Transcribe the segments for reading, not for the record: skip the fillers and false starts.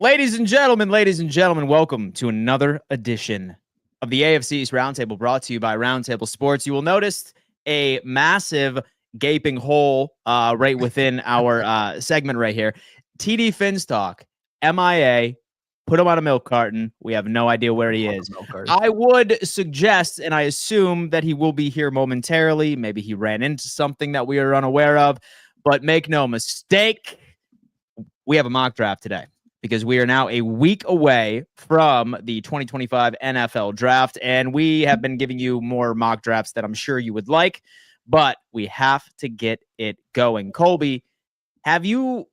Ladies and gentlemen, welcome to another edition of the AFC East Roundtable, brought to you by Roundtable Sports. You will notice a massive gaping hole right within our segment right here. TD Finstock, MIA, put him on a milk carton. We have no idea where he is. I would suggest, and I assume that he will be here momentarily. Maybe he ran into something that we are unaware of, but make no mistake, we have a mock draft today, because we are now a week away from the 2025 NFL draft, and we have been giving you more mock drafts that I'm sure you would like, but we have to get it going. Colby, have your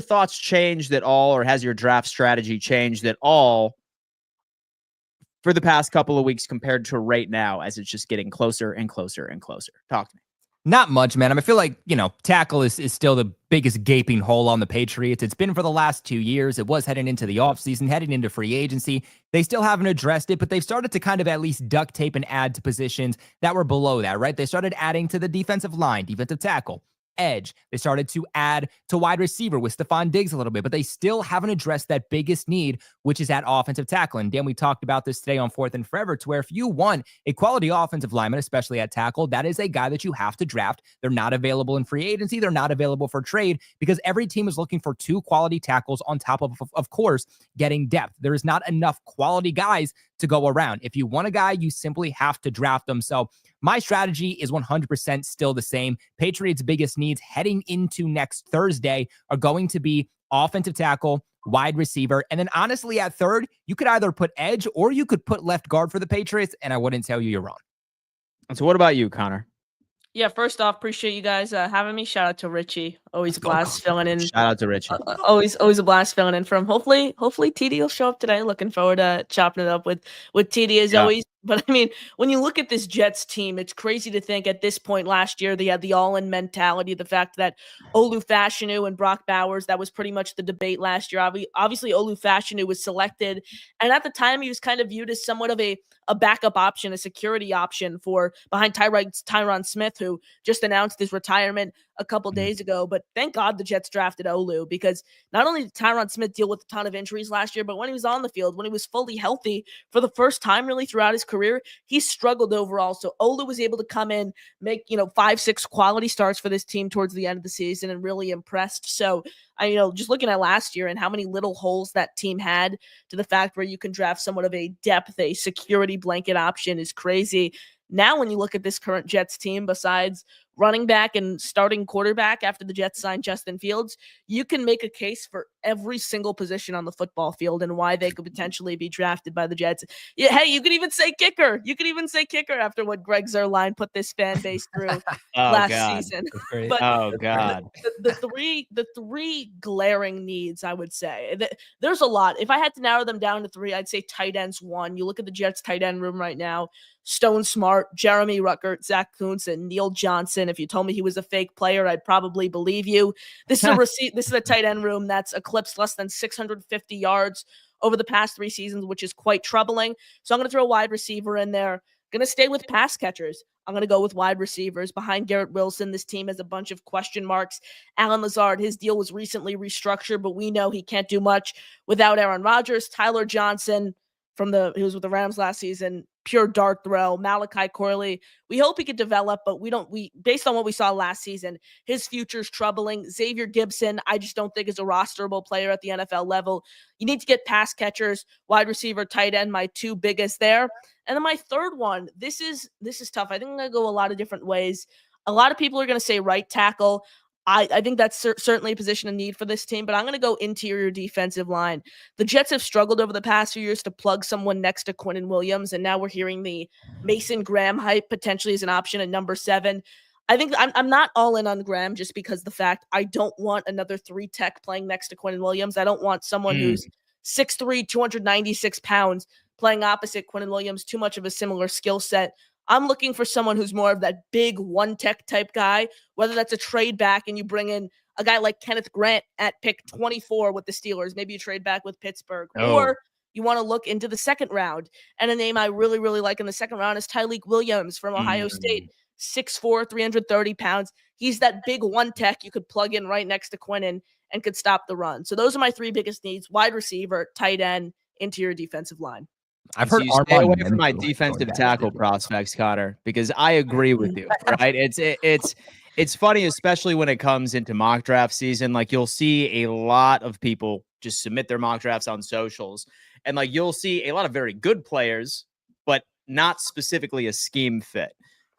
thoughts changed at all, or has your draft strategy changed at all for the past couple of weeks compared to right now, as it's just getting closer and closer and closer? Talk to me. Not much, man. I feel like, tackle is still the biggest gaping hole on the Patriots. It's been for the last 2 years. It was heading into the offseason, heading into free agency. They still haven't addressed it, but they've started to kind of at least duct tape and add to positions that were below that, right? They started adding to the defensive line, defensive tackle, edge. They started to add to wide receiver with Stephon Diggs a little bit, but they still haven't addressed that biggest need, which is at offensive tackle. And Dan, we talked about this today on Fourth and Forever, to where if you want a quality offensive lineman, especially at tackle, that is a guy that you have to draft. They're not available in free agency. They're not available for trade, because every team is looking for 2 quality tackles on top of course, getting depth. There is not enough quality guys to go around. If you want a guy, you simply have to draft them. So my strategy is 100% still the same. Patriots' biggest needs heading into next Thursday are going to be offensive tackle, wide receiver, and then honestly at third, you could either put edge or you could put left guard for the Patriots, and I wouldn't tell you you're wrong. So what about you, Connor? Yeah, first off, appreciate you guys having me. Shout out to Richie. Always a blast filling in. Shout out to Richie. Always a blast filling in from. Hopefully TD will show up today. Looking forward to chopping it up with TD as always. But I mean, when you look at this Jets team, it's crazy to think at this point last year they had the all-in mentality. The fact that Olu Fashanu and Brock Bowers, that was pretty much the debate last year. Obviously, Olu Fashanu was selected, and at the time he was kind of viewed as somewhat of a backup option, a security option for behind Tyron Smith, who just announced his retirement a couple days ago. But thank God the Jets drafted Olu, because not only did Tyron Smith deal with a ton of injuries last year, but when he was on the field, when he was fully healthy for the first time really throughout his career, he struggled overall. So Olu was able to come in, make 5-6 quality starts for this team towards the end of the season, and really impressed. So just looking at last year and how many little holes that team had, to the fact where you can draft somewhat of a depth, a security blanket option, is crazy. Now, when you look at this current Jets team, besides running back and starting quarterback after the Jets signed Justin Fields, you can make a case for every single position on the football field and why they could potentially be drafted by the Jets. Yeah, hey, you could even say kicker. You could even say kicker after what Greg Zuerlein put this fan base through last season. But the three glaring needs, I would say, there's a lot. If I had to narrow them down to 3, I'd say tight ends 1. You look at the Jets tight end room right now: Stone Smart, Jeremy Ruckert, Zach Kuntz, and Neil Johnson. If you told me he was a fake player, I'd probably believe you. This is a tight end room that's eclipsed less than 650 yards over the past 3 seasons, which is quite troubling. So I'm going to throw a wide receiver in there. Going to stay with pass catchers. I'm going to go with wide receivers. Behind Garrett Wilson, this team has a bunch of question marks. Alan Lazard, his deal was recently restructured, but we know he can't do much without Aaron Rodgers. Tyler Johnson, he was with the Rams last season, pure dart throw. Malachi Corley, we hope he could develop, but based on what we saw last season, his future's troubling. Xavier Gibson, I just don't think is a rosterable player at the NFL level. You need to get pass catchers, wide receiver, tight end, my 2 biggest there. And then my third one, this is tough. I think I'm going to go a lot of different ways. A lot of people are going to say right tackle. I think that's certainly a position of need for this team, but I'm going to go interior defensive line. The Jets have struggled over the past few years to plug someone next to Quinnen Williams, and now we're hearing the Mason Graham hype potentially as an option at number 7. I think I'm not all in on Graham, just because the fact I don't want another 3 tech playing next to Quinnen Williams. I don't want someone who's 6'3", 296 pounds playing opposite Quinnen Williams, too much of a similar skill set. I'm looking for someone who's more of that big one-tech type guy, whether that's a trade back and you bring in a guy like Kenneth Grant at pick 24 with the Steelers. Maybe you trade back with Pittsburgh. Or you want to look into the second round. And a name I really, really like in the second round is Tyleik Williams from Ohio State. 6'4", 330 pounds. He's that big one tech you could plug in right next to Quinnen and could stop the run. So those are my 3 biggest needs: wide receiver, tight end, interior defensive line. I've So heard you stay away Armand from my Menzel defensive going tackle down. prospects, Connor, because I agree with you. Right? It's funny, especially when it comes into mock draft season. Like, you'll see a lot of people just submit their mock drafts on socials, and like you'll see a lot of very good players, but not specifically a scheme fit.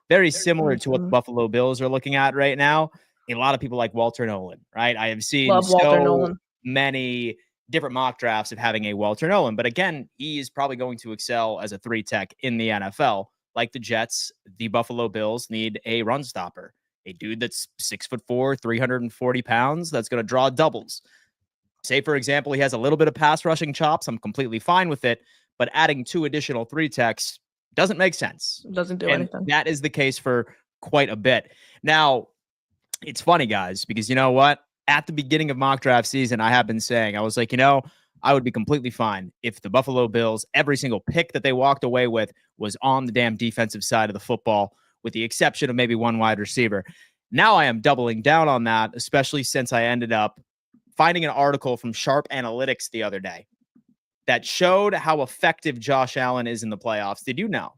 Very similar to what the Buffalo Bills are looking at right now. A lot of people like Walter Nolan, right? I have seen Love Walter Nolan. many different mock drafts of having a Walter Nolan, but again, he is probably going to excel as a 3 tech in the NFL. Like the Jets, the Buffalo Bills need a run stopper, a dude that's 6'4", 340 pounds, that's going to draw doubles. Say, for example, he has a little bit of pass rushing chops. I'm completely fine with it, but adding 2 additional 3 techs doesn't make sense. Doesn't do And anything. that is the case for quite a bit. Now, it's funny, guys, because you know what? At the beginning of mock draft season, I have been saying, I was like, I would be completely fine if the Buffalo Bills, every single pick that they walked away with was on the damn defensive side of the football, with the exception of maybe 1 wide receiver. Now I am doubling down on that, especially since I ended up finding an article from Sharp Analytics the other day that showed how effective Josh Allen is in the playoffs. Did you know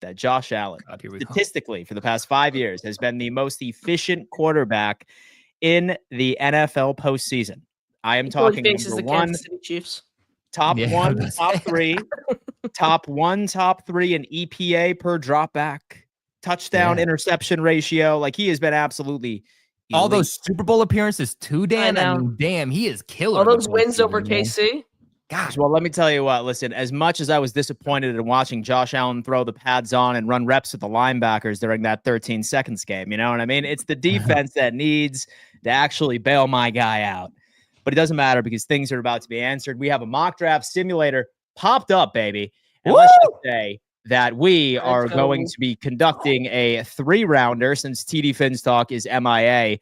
that Josh Allen, statistically, for the past 5 years, has been the most efficient quarterback in the NFL postseason? I am talking number 1, Chiefs. top 1, top 3, top 1, top 3 in EPA per dropback, touchdown interception ratio. Like, he has been absolutely all elite. those Super Bowl appearances too, Dan. I mean, damn, he is killer. All those wins over KC. Gosh, well, let me tell you what. Listen, as much as I was disappointed in watching Josh Allen throw the pads on and run reps with the linebackers during that 13 seconds game, you know what I mean? It's the defense that needs to actually bail my guy out. But it doesn't matter because things are about to be answered. We have a mock draft simulator popped up, baby. And let's just say that we are going to be conducting a 3-rounder since TD Finstock is MIA.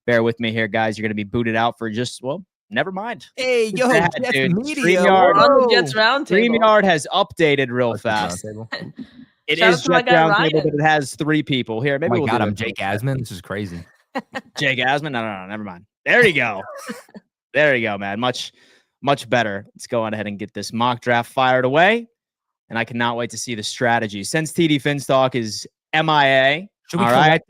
Bear with me here, guys. You're going to be booted out for just, well, never mind. Hey, yo, Jets Media. StreamYard, on the Jets Roundtable. StreamYard has updated real fast. It Shout is out to my Jets guy, Roundtable, Ryan. but it has 3 people here. Maybe we'll do I'm it. Jake Asman. This is crazy. Jake Asman? No, never mind. There you go. There you go, man. Much better. Let's go on ahead and get this mock draft fired away. And I cannot wait to see the strategy. Since TD Finstock is MIA,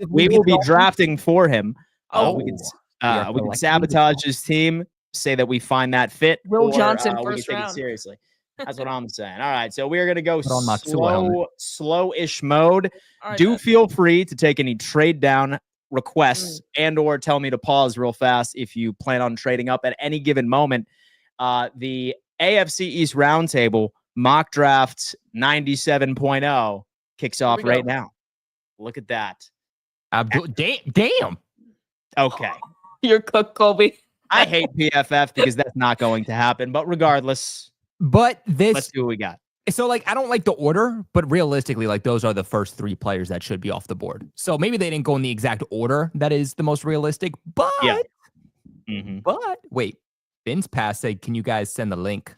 we will be drafting for him. We can sabotage his team, say that we find that fit. Will Johnson, we first can take round. it seriously. That's what I'm saying. All right, so we're going to go on slow-ish mode. Right, Do feel free to take any trade down requests and or tell me to pause real fast if you plan on trading up at any given moment. The AFC East Roundtable mock draft 97.0 kicks off right now. Look at that. Damn. Okay. You're cooked, Colby. I hate PFF because that's not going to happen. But regardless, let's see what we got. So, like, I don't like the order, but realistically, like, those are the first 3 players that should be off the board. So maybe they didn't go in the exact order that is the most realistic, but but wait, Vince Pass said, can you guys send the link?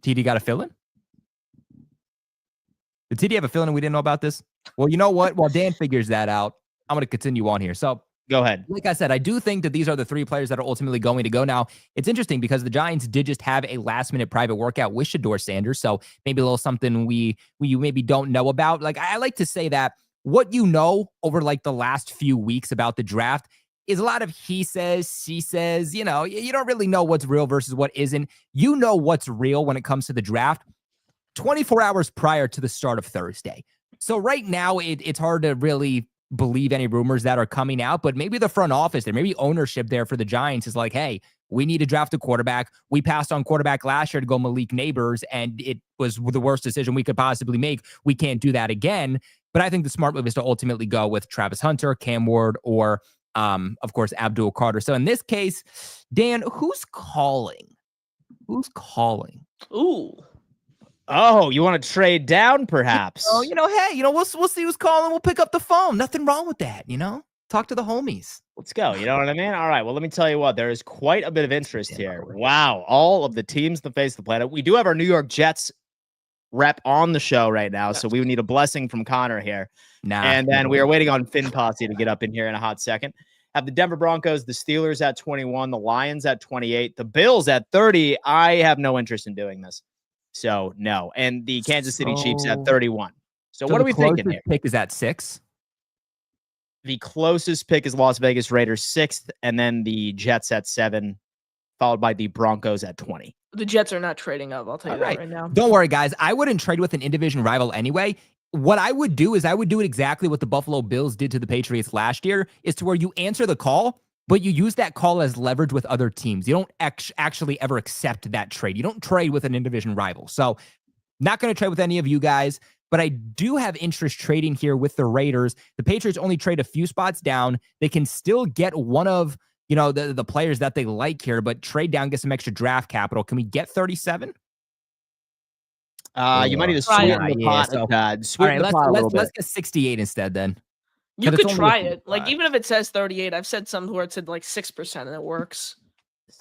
TD got a fill-in? Did TD have a fill-in and we didn't know about this? Well, you know what? While Dan figures that out, I'm going to continue on here. So go ahead. Like I said, I do think that these are the 3 players that are ultimately going to go. Now, it's interesting because the Giants did just have a last-minute private workout with Shedeur Sanders, so maybe a little something we maybe don't know about. Like, I like to say that what you know over, like, the last few weeks about the draft is a lot of he says, she says. You know, you don't really know what's real versus what isn't. You know what's real when it comes to the draft 24 hours prior to the start of Thursday. So right now, it's hard to really believe any rumors that are coming out, but maybe the front office there, maybe ownership there for the Giants is like, hey, we need to draft a quarterback. We passed on quarterback last year to go Malik Neighbors, and it was the worst decision we could possibly make. We can't do that again. But I think the smart move is to ultimately go with Travis Hunter, Cam Ward, or, of course, Abdul Carter. So in this case, Dan, who's calling? Who's calling? Ooh. Oh, you want to trade down, perhaps? Oh, hey, we'll see who's calling. We'll pick up the phone. Nothing wrong with that, Talk to the homies. Let's go. You know what I mean? All right. Well, let me tell you what. There is quite a bit of interest here. Wow. All of the teams that face the planet. We do have our New York Jets rep on the show right now, so we would need a blessing from Connor here. And then we are waiting on Finn Posse to get up in here in a hot second. Have the Denver Broncos, the Steelers at 21, the Lions at 28, the Bills at 30. I have no interest in doing this. So, no. And the Kansas City Chiefs at 31. So what are we thinking here? Pick is at 6. The closest pick is Las Vegas Raiders 6th, and then the Jets at 7, followed by the Broncos at 20. The Jets are not trading up. I'll tell you that right now. Don't worry, guys. I wouldn't trade with an in-division rival anyway. What I would do is I would do it exactly what the Buffalo Bills did to the Patriots last year, is to where you answer the call, but you use that call as leverage with other teams. You don't actually ever accept that trade. You don't trade with an in-division rival. So not going to trade with any of you guys, but I do have interest trading here with the Raiders. The Patriots only trade a few spots down. They can still get one of, the players that they like here, but trade down, get some extra draft capital. Can we get 37? You might need to sweeten the pot. All right, let's get 68 instead then. You could try it. Like, even if it says 38, I've said some where it said like 6% and it works.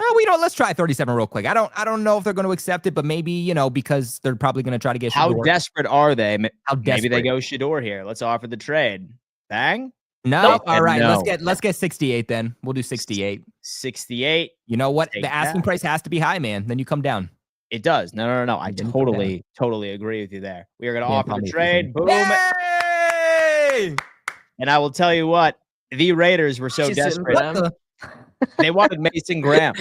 Oh, let's try 37 real quick. I don't know if they're going to accept it, but maybe, because they're probably going to try to get How Shador. Desperate are they? How desperate? Maybe they go Shador here. Let's offer the trade. Bang? No. All right, let's get 68 then. We'll do 68. 68. You know what? The asking price has to be high, man. Then you come down. It does. No. I totally agree with you there. We are going to offer the trade. Boom. Yay! And I will tell you what, the Raiders were so desperate. They wanted Mason Graham.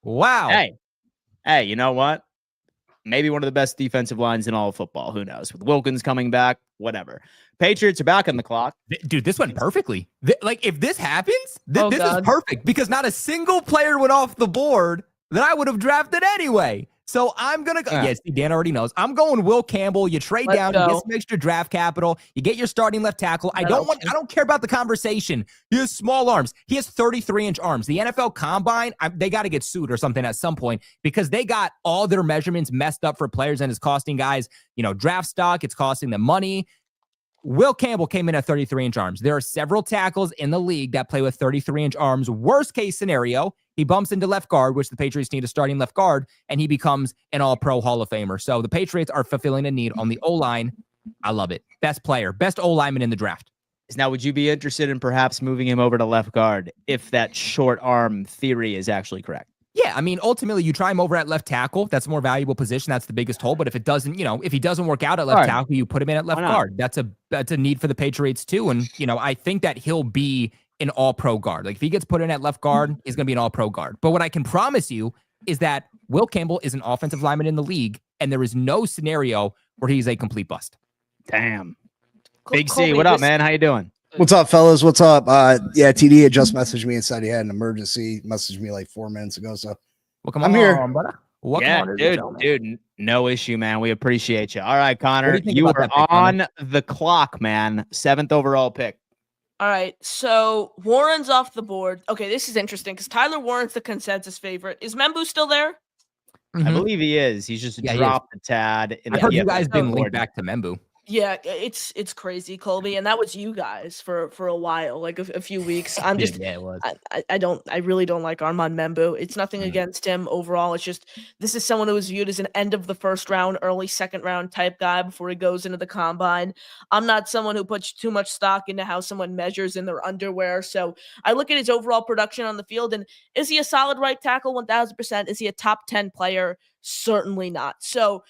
Wow. Hey, you know what? Maybe one of the best defensive lines in all of football. Who knows? With Wilkins coming back, whatever. Patriots are back on the clock. Dude, this went perfectly. If this happens, this is perfect because not a single player went off the board that I would have drafted anyway. So I'm going to go. Yes, Dan already knows. I'm going Will Campbell. You trade down, you get some extra draft capital. You get your starting left tackle. I don't care about the conversation. He has small arms. He has 33-inch arms. The NFL Combine, they got to get sued or something at some point because they got all their measurements messed up for players and it's costing guys, draft stock. It's costing them money. Will Campbell came in at 33-inch arms. There are several tackles in the league that play with 33-inch arms. Worst case scenario, he bumps into left guard, which the Patriots need a starting left guard, and he becomes an all-pro Hall of Famer. So the Patriots are fulfilling a need on the O-line. I love it. Best player, best O-lineman in the draft. Now, would you be interested in perhaps moving him over to left guard if that short arm theory is actually correct? Yeah, I mean, ultimately, you try him over at left tackle. That's a more valuable position. That's the biggest hole. But if it doesn't, if he doesn't work out at left tackle, you put him in at left guard. That's a need for the Patriots too. And, I think that he'll be an all-pro guard. Like if he gets put in at left guard, he's going to be an all-pro guard. But what I can promise you is that Will Campbell is an offensive lineman in the league, and there is no scenario where he's a complete bust. Damn. Big C, what up, man? How you doing? What's up, fellas? What's up? TD had just messaged me and said he had an emergency. Messaged me like 4 minutes ago. So I'm here. Dude, no issue, man. We appreciate you. All right, Connor, you are on the clock, man. 7th overall pick. All right, so Warren's off the board. Okay, this is interesting because Tyler Warren's the consensus favorite. Is Membu still there? I believe he is. He's just dropped a tad. I heard you guys been linked back to Membu. Yeah, it's crazy, Colby, and that was you guys for a while, like a few weeks. I'm just, it was. I really don't like Armand Membu. It's nothing against him overall. It's just this is someone who was viewed as an end of the first round, early second round type guy before he goes into the combine. I'm not someone who puts too much stock into how someone measures in their underwear. So I look at his overall production on the field, and is he a solid right tackle? 1,000%. Is he a top 10 player? Certainly not. So.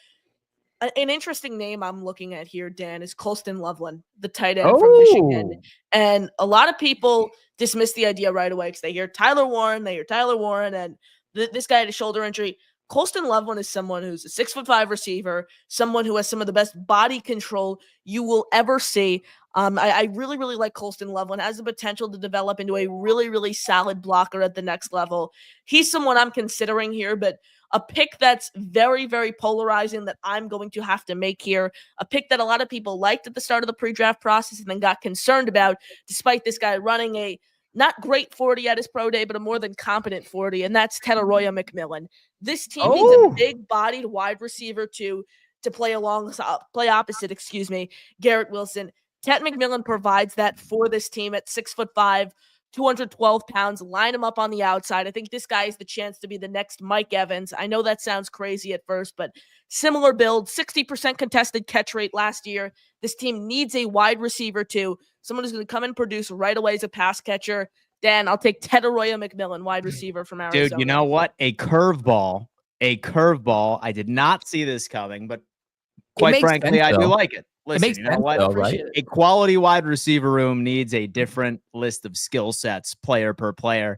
An interesting name I'm looking at here, Dan, is Colston Loveland, the tight end from Michigan. And a lot of people dismiss the idea right away because they hear Tyler Warren, and this guy had a shoulder injury. Colston Loveland is someone who's a 6'5" receiver, someone who has some of the best body control you will ever see. I really, really like Colston Loveland, has the potential to develop into a really, really solid blocker at the next level. He's someone I'm considering here, but a pick that's very, very polarizing that I'm going to have to make here. A pick that a lot of people liked at the start of the pre-draft process and then got concerned about, despite this guy running a not great 40 at his pro day, but a more than competent 40, and that's Tenaroya McMillan. This team needs a big-bodied wide receiver to play opposite, Garrett Wilson. Ted McMillan provides that for this team at 6'5", 212 pounds. Line him up on the outside. I think this guy has the chance to be the next Mike Evans. I know that sounds crazy at first, but similar build, 60% contested catch rate last year. This team needs a wide receiver too. Someone who's going to come and produce right away as a pass catcher. Dan, I'll take Ted Arroyo McMillan, wide receiver from Arizona. Dude, you know what? A curveball. I did not see this coming, but quite frankly, I do like it. Listen, makes you know sense, what? though, right? A quality wide receiver room needs a different list of skill sets, player per player.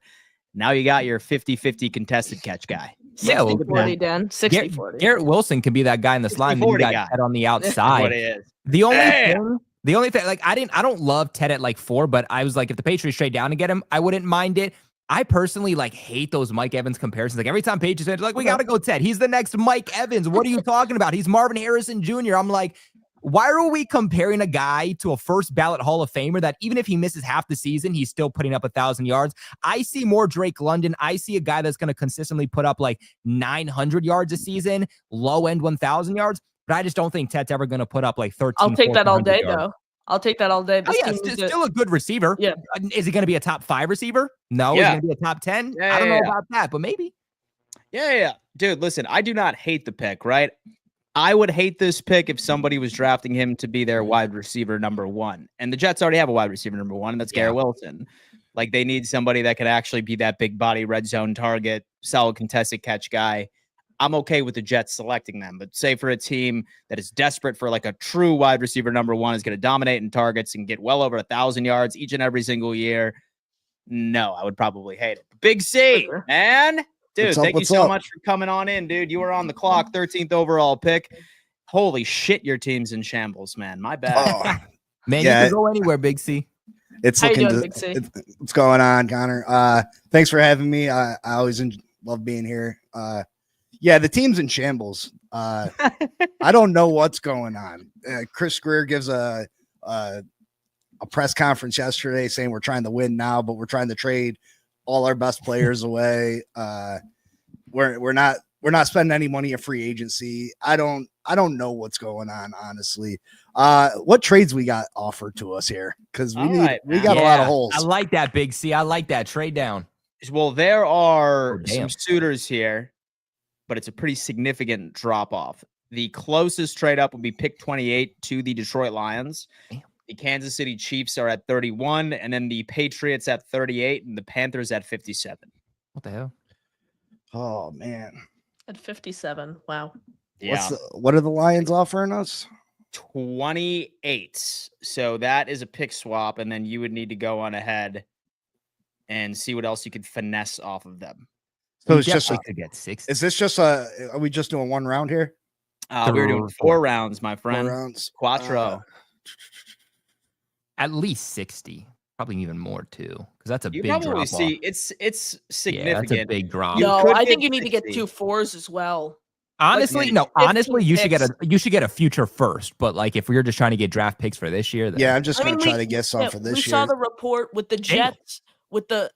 Now you got your 50-50 contested catch guy. 60-40, Dan. 60-40. Garrett Wilson can be that guy in the slime. Then you got guy. Ted on the What outside. it is. The only thing, like I don't love Ted at like 4, but I was like, if the Patriots trade down to get him, I wouldn't mind it. I personally like hate those Mike Evans comparisons. Like every time Patriots fans are like, we got to go Ted. He's the next Mike Evans. What are you talking about? He's Marvin Harrison Jr. I'm like, why are we comparing a guy to a first ballot Hall of Famer that even if he misses half the season, he's still putting up 1,000 yards? I see more Drake London. I see a guy that's going to consistently put up like 900 yards a season, low end 1,000 yards. But I just don't think Ted's ever going to put up like 13. I'll take that all day, yards. though. I'll take that all day. Oh, yeah, still a good receiver. Yeah. Is he going to be a top 5 receiver? No. Yeah. Is he going to be a top 10? I don't know about that, but maybe. Yeah. Dude, listen, I do not hate the pick, right? I would hate this pick if somebody was drafting him to be their wide receiver number 1. And the Jets already have a wide receiver number 1, and that's Garrett Wilson. Like, they need somebody that could actually be that big body red zone target, solid contested catch guy. I'm okay with the Jets selecting them, but say for a team that is desperate for like a true wide receiver number 1 is going to dominate in targets and get well over 1,000 yards each and every single year. No, I would probably hate it. Big C, man. Dude, thank you so much for coming on in, dude. You were on the clock, 13th overall pick. Holy shit, your team's in shambles, man. My bad. Man, you can go anywhere, Big C. It's How looking you doing, Big C? What's going on, Connor? Thanks for having me. I always love being here. Yeah, the team's in shambles. I don't know what's going on. Chris Greer gives a press conference yesterday saying we're trying to win now, but we're trying to trade all our best players away. We're not spending any money in free agency. I don't know what's going on, honestly. What trades we got offered to us here? Because we got a lot of holes. I like that, Big C. I like that. Trade down. Well, there are some suitors here, but it's a pretty significant drop off. The closest trade up would be pick 28 to the Detroit Lions. Damn. The Kansas City Chiefs are at 31, and then the Patriots at 38, and the Panthers at 57. What the hell? Oh, man. At 57. Wow. Yeah. What are the Lions offering us? 28. So that is a pick swap, and then you would need to go on ahead and see what else you could finesse off of them. So it's just to get 6. Is this just are we just doing one round here? We're doing 4 rounds, my friend. 4 rounds. Quattro. At least 60. Probably even more too, because that's a big probably drop see it's significant. Yeah, that's a big drop. No, I think you need to get 2 4s as well. Honestly, like, honestly, you should picks. get a future first. But like, if we're just trying to get draft picks for this year, then Yeah, I'm just gonna try to get some for this we year. saw the report with the Jets, with the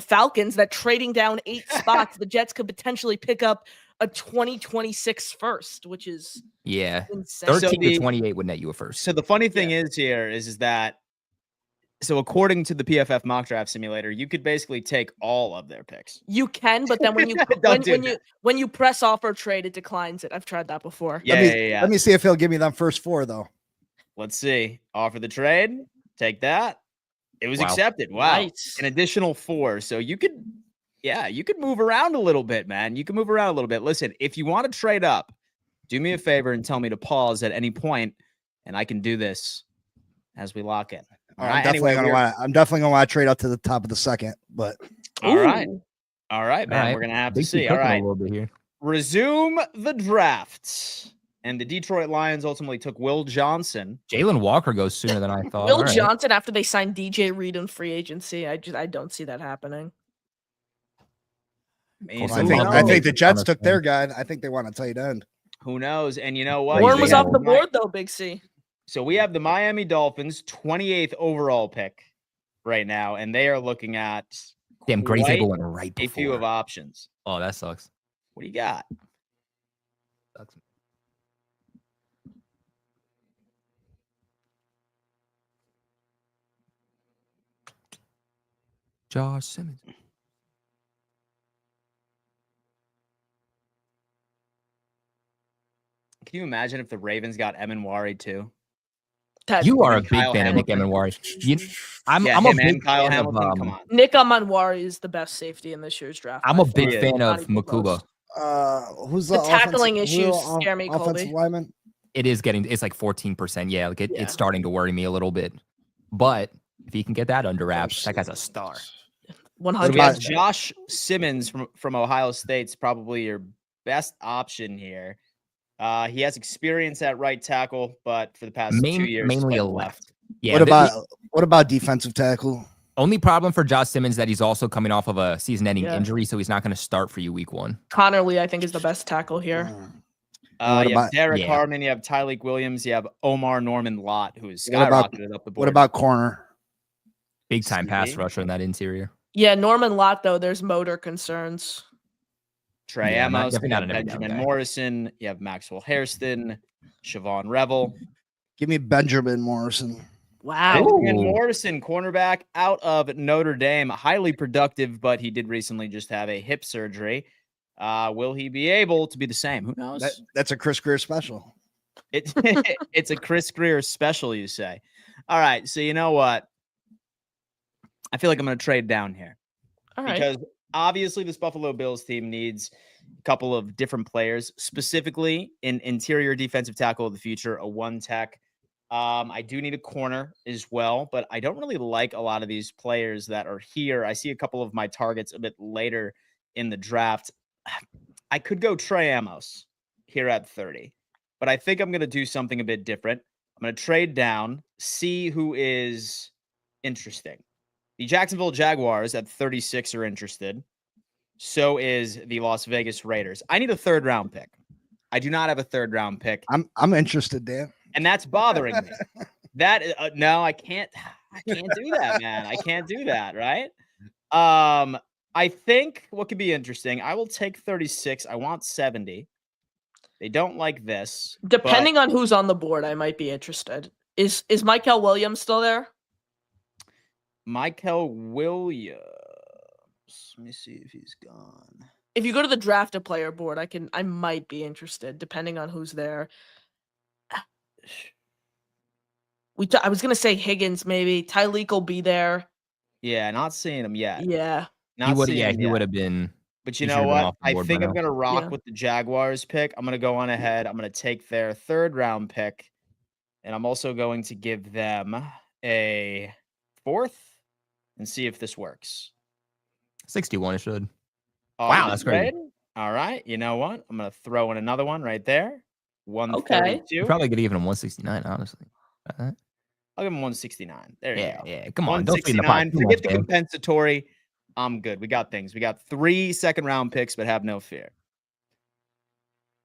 Falcons that trading down 8 spots, the Jets could potentially pick up a 2026 first, which is insane. 13 to 28 would net you a first. So the funny thing is here is that so according to the PFF mock draft simulator, you could basically take all of their picks. You can, but then when you when you press offer trade, it declines it. I've tried that before. Let me see if he'll give me them first 4 though. Let's see. Offer the trade. Take that. It was accepted. Wow. Nice. An additional 4. So you could move around a little bit, man. You can move around a little bit. Listen, if you want to trade up, do me a favor and tell me to pause at any point, and I can do this as we lock in. All right. I'm definitely gonna want to trade up to the top of the second, but all right, man. All right. We're gonna have to see. All right. A little bit here. Resume the draft. And the Detroit Lions ultimately took Will Johnson. Jalen Walker goes sooner than I thought. Will Johnson after they signed DJ Reed in free agency. I don't see that happening. I think the Jets took their guy. I think they want a tight end. Who knows? And you know what? Warren was off the board though, Big C. So we have the Miami Dolphins 28th overall pick right now, and they are looking at Gray's able went right before. A few of options. Oh, that sucks. What do you got? Sucks. Josh Simmons. Can you imagine if the Ravens got Emin Wari too? You are a big Kyle fan of Nick Hamilton. Emenwari. I'm Yeah, a him big and Kyle fan Hamilton. of Come on. Nick Amanwari is the best safety in this year's draft. I'm by a big far. Yeah. fan Not of even close. Makuba. Who's The tackling offensive- issues who scare me, offensive Colby. lineman? It's like 14%. Yeah, like Yeah. it's starting to worry me a little bit. But if he can get that under wraps, that guy's a star. 100. We have about- Josh Simmons from Ohio State's probably your best option here. He has experience at right tackle, but for the past 2 years, Mainly played a left. Yeah. What about defensive tackle? Only problem for Josh Simmons that he's also coming off of a season-ending Yeah. injury, so he's not going to start for you week 1. Connor Lee, I think, is the best tackle here. What You have about- Derek yeah. Harmon, you have Tyleek Williams, you have Omar Norman Lott, who is What about- skyrocketed up the board. What about corner? Big time pass CD? rusher in that interior. Yeah, Norman Lott, though, there's motor concerns. Trey Yeah, Amos, definitely you not have an every down Benjamin guy. Morrison, you have Maxwell Hairston, Siobhan Revel. Give me Benjamin Morrison. Wow. Benjamin Ooh. Morrison, cornerback out of Notre Dame, highly productive, but he did recently just have a hip surgery. Will he be able to be the same? Who knows? That's a Chris Greer special. It's a Chris Greer special, you say. All right, so you know what? I feel like I'm going to trade down here All right. because obviously this Buffalo Bills team needs a couple of different players, specifically in interior defensive tackle of the future, a one tech. I do need a corner as well, but I don't really like a lot of these players that are here. I see a couple of my targets a bit later in the draft. I could go Trey Amos here at 30, but I think I'm going to do something a bit different. I'm going to trade down, see who is interesting. The Jacksonville Jaguars at 36 are interested. So is the Las Vegas Raiders. I need a 3rd round pick. I do not have a 3rd round pick. I'm interested, Dan. And that's bothering me. No, I can't do that, man. I can't do that, right? I think what could be interesting, I will take 36. I want 70. They don't like this. Depending on who's on the board, I might be interested. Is Michael Williams still there? Michael Williams. Let me see if he's gone. If you go to the drafted player board, I might be interested, depending on who's there. I was gonna say Higgins, maybe Tyleek will be there. Yeah, not seeing him yet. Yeah, Not seeing him He yet. would have been. But you he know should've been what? off the I board by think I'm now. going to rock Yeah. with the Jaguars pick. I'm going to go on ahead. I'm going to take their 3rd round pick. And I'm also going to give them a 4th and see if this works. 61, it should. Wow, that's crazy. All right. You know what? I'm going to throw in another one right there. 132. You're probably gonna give him 169, honestly. I'll give him 169. There you go. Yeah. Come on, don't feed the 169. pot too Forget much, the man. compensatory. I'm good. We got things. We got 3 2nd round picks, but have no fear.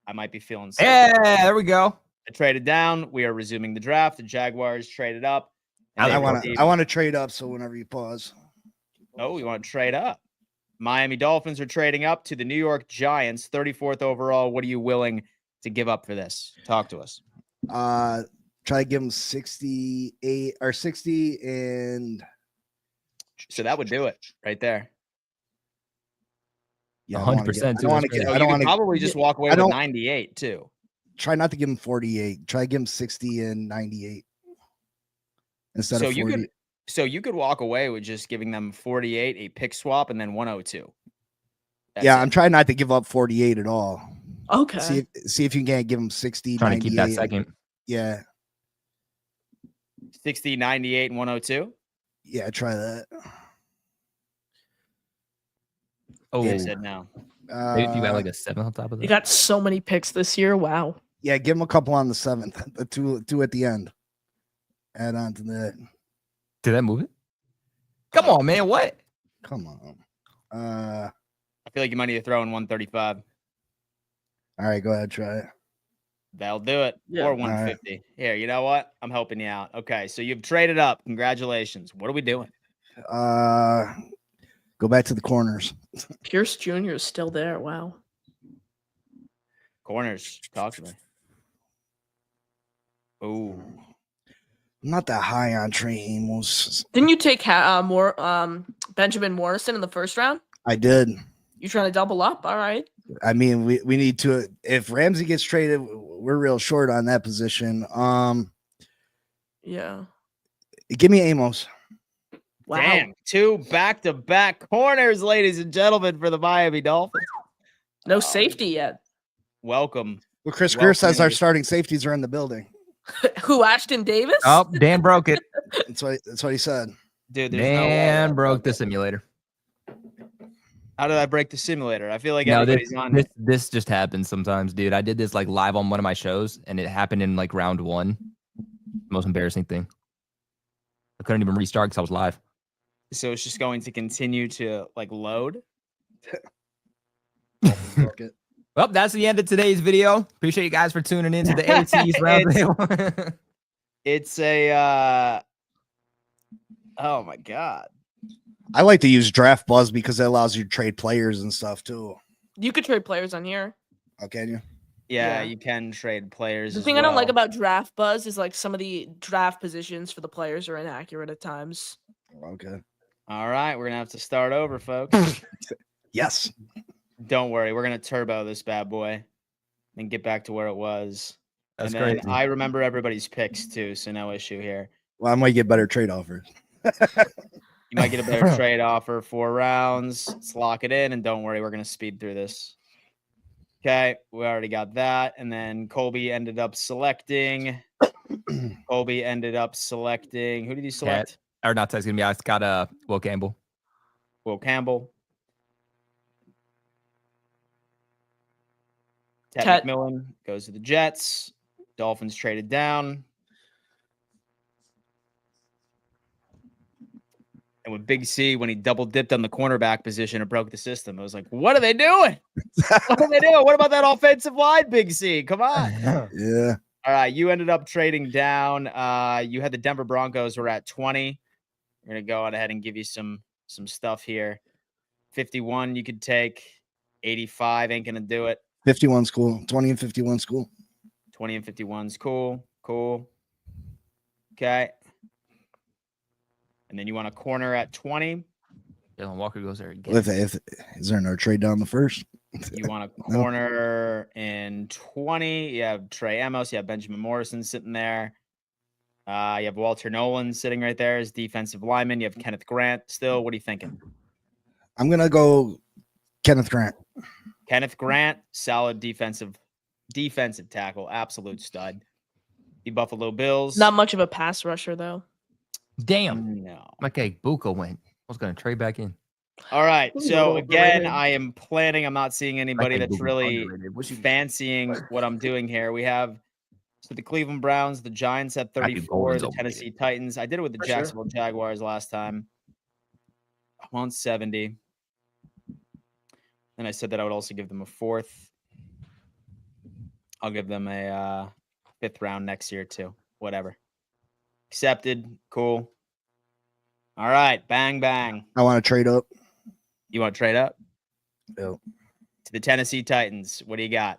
I might be feeling sick. Yeah, there we go. I traded down. We are resuming the draft. The Jaguars traded up. and I they wanna- received- I want to trade up. So whenever you pause. Oh, we want to trade up. Miami Dolphins are trading up to the New York Giants, 34th overall. What are you willing to give up for this? Talk to us. Try to give him 68 or 60 and So that would do it right there. yeah, I don't wanna 100% get- too, I don't want that's to get. great. So I you don't could want to probably just walk away I with don't- 98 too. try not to give him 48. Try to give him 60 and 98 instead So of you 40. could you could walk away with just giving them 48, a pick swap, and then 102. That's Yeah, it. I'm trying not to give up 48 at all. okay. See if you can't give him 60, Trying to keep that 98. second. Yeah, 60, 98, and 102. yeah, try that. Oh, I said no. maybe if you got like a 7 on top of You that. got so many picks this year. Wow. Yeah, give him a couple on the 7th, the two at the end. Add on to that. Did that move it? Come on, man. What? Come on. I feel like you might need to throw in 135. All right, go ahead, try it. That'll do it. Yeah. Or All 150. Here, you know what? I'm helping you out. Okay, so you've traded up. Congratulations. What are we doing? Go back to the corners. Pierce Jr. is still there. Wow. Corners. Talk to me. Oh, I'm not that high on Trey Amos. Didn't you take Benjamin Morrison in the 1st round? I did. You trying to double up? All right. I mean, we need to. If Ramsey gets traded, we're real short on that position. Yeah. Give me Amos. Wow. Damn, 2 back-to-back corners, ladies and gentlemen, for the Miami Dolphins. No safety yet. Welcome. Well, Chris Greer says Welcome our in. starting safeties are in the building. Who, Ashton Davis? Oh, Dan broke it. That's what he said. Dude, there's no way Dan that broke the simulator. How did I break the simulator? I feel like No, everybody's on. this just happens sometimes, dude. I did this like live on one of my shows, and it happened in like round 1. Most embarrassing thing. I couldn't even restart because I was live. So it's just going to continue to like load. Well, that's the end of today's video. Appreciate you guys for tuning in to the AFC East Roundtable. It's a oh my god. I like to use Draft Buzz because it allows you to trade players and stuff too. You could trade players on here. Oh, can you? Yeah, Yeah. you can trade players. The as thing I don't like well. about Draft Buzz is like some of the draft positions for the players are inaccurate at times. Okay. All right, we're gonna have to start over, folks. Yes. Don't worry, we're gonna turbo this bad boy and get back to where it was. That's and then crazy. I remember everybody's picks too, so no issue here. Well, I might get better trade offers. You might get a better trade offer, 4 rounds. Let's lock it in, and don't worry, we're gonna speed through this. Okay, we already got that, and then Colby ended up selecting. Who did you select? Or not texting me. I got Will Campbell. Will Campbell. Ted Ted. McMillan goes to the Jets. Dolphins traded down. And with Big C, when he double dipped on the cornerback position, it broke the system. I was like, what are they doing? What are they doing? What about that offensive line, Big C? Come on. Yeah. All right. You ended up trading down. You had the Denver Broncos were at 20. We're going to go on ahead and give you some stuff here. 51 you could take. 85 ain't going to do it. 51's cool. 20 and 51's cool. 20 and 51's cool. Cool. Okay. And then you want a corner at 20. Jalen Walker goes there again. Is there no trade down the first? You want a corner in 20. You have Trey Amos. You have Benjamin Morrison sitting there. You have Walter Nolan sitting right there as defensive lineman. You have Kenneth Grant still. What are you thinking? I'm going to go Kenneth Grant. Kenneth Grant, solid defensive tackle, absolute stud. The Buffalo Bills. Not much of a pass rusher though. Damn. No. Okay, Buka went. I was going to trade back in. All right. So Ooh, again, overrated. I am planning. I'm not seeing anybody Okay, that's Buka's really underrated. What you- fancying what I'm doing here. We have the Cleveland Browns, the Giants at Matthew 34, Golden's the overrated. Tennessee Titans. I did it with the For sure. Jacksonville Jaguars last time. I'm on 70. And I said that I would also give them a 4th. I'll give them a 5th round next year too. Whatever. Accepted. Cool. All right. Bang, bang. I want to trade up. You want to trade up? Yep. To the Tennessee Titans. What do you got?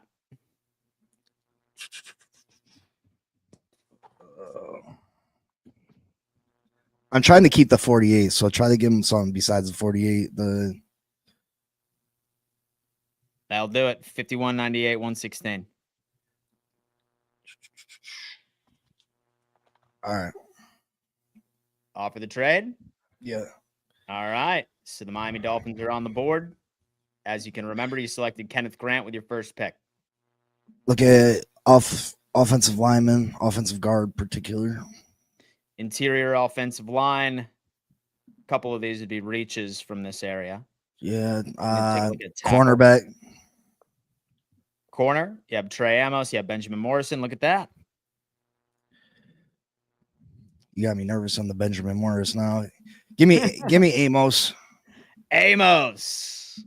I'm trying to keep the 48, so I'll try to give him something besides the 48. That'll do it. 51.98, 116. All right. Offer the trade. Yeah. All right. So the Miami Dolphins are on the board. As you can remember, you selected Kenneth Grant with your first pick. Look at offensive lineman, offensive guard particular. Interior offensive line. A couple of these would be reaches from this area. Yeah. Take a look at tackle. Cornerback. Corner. You have Trey Amos. You have Benjamin Morrison. Look at that. You got me nervous on the Benjamin Morris now. Give me Amos. Amos.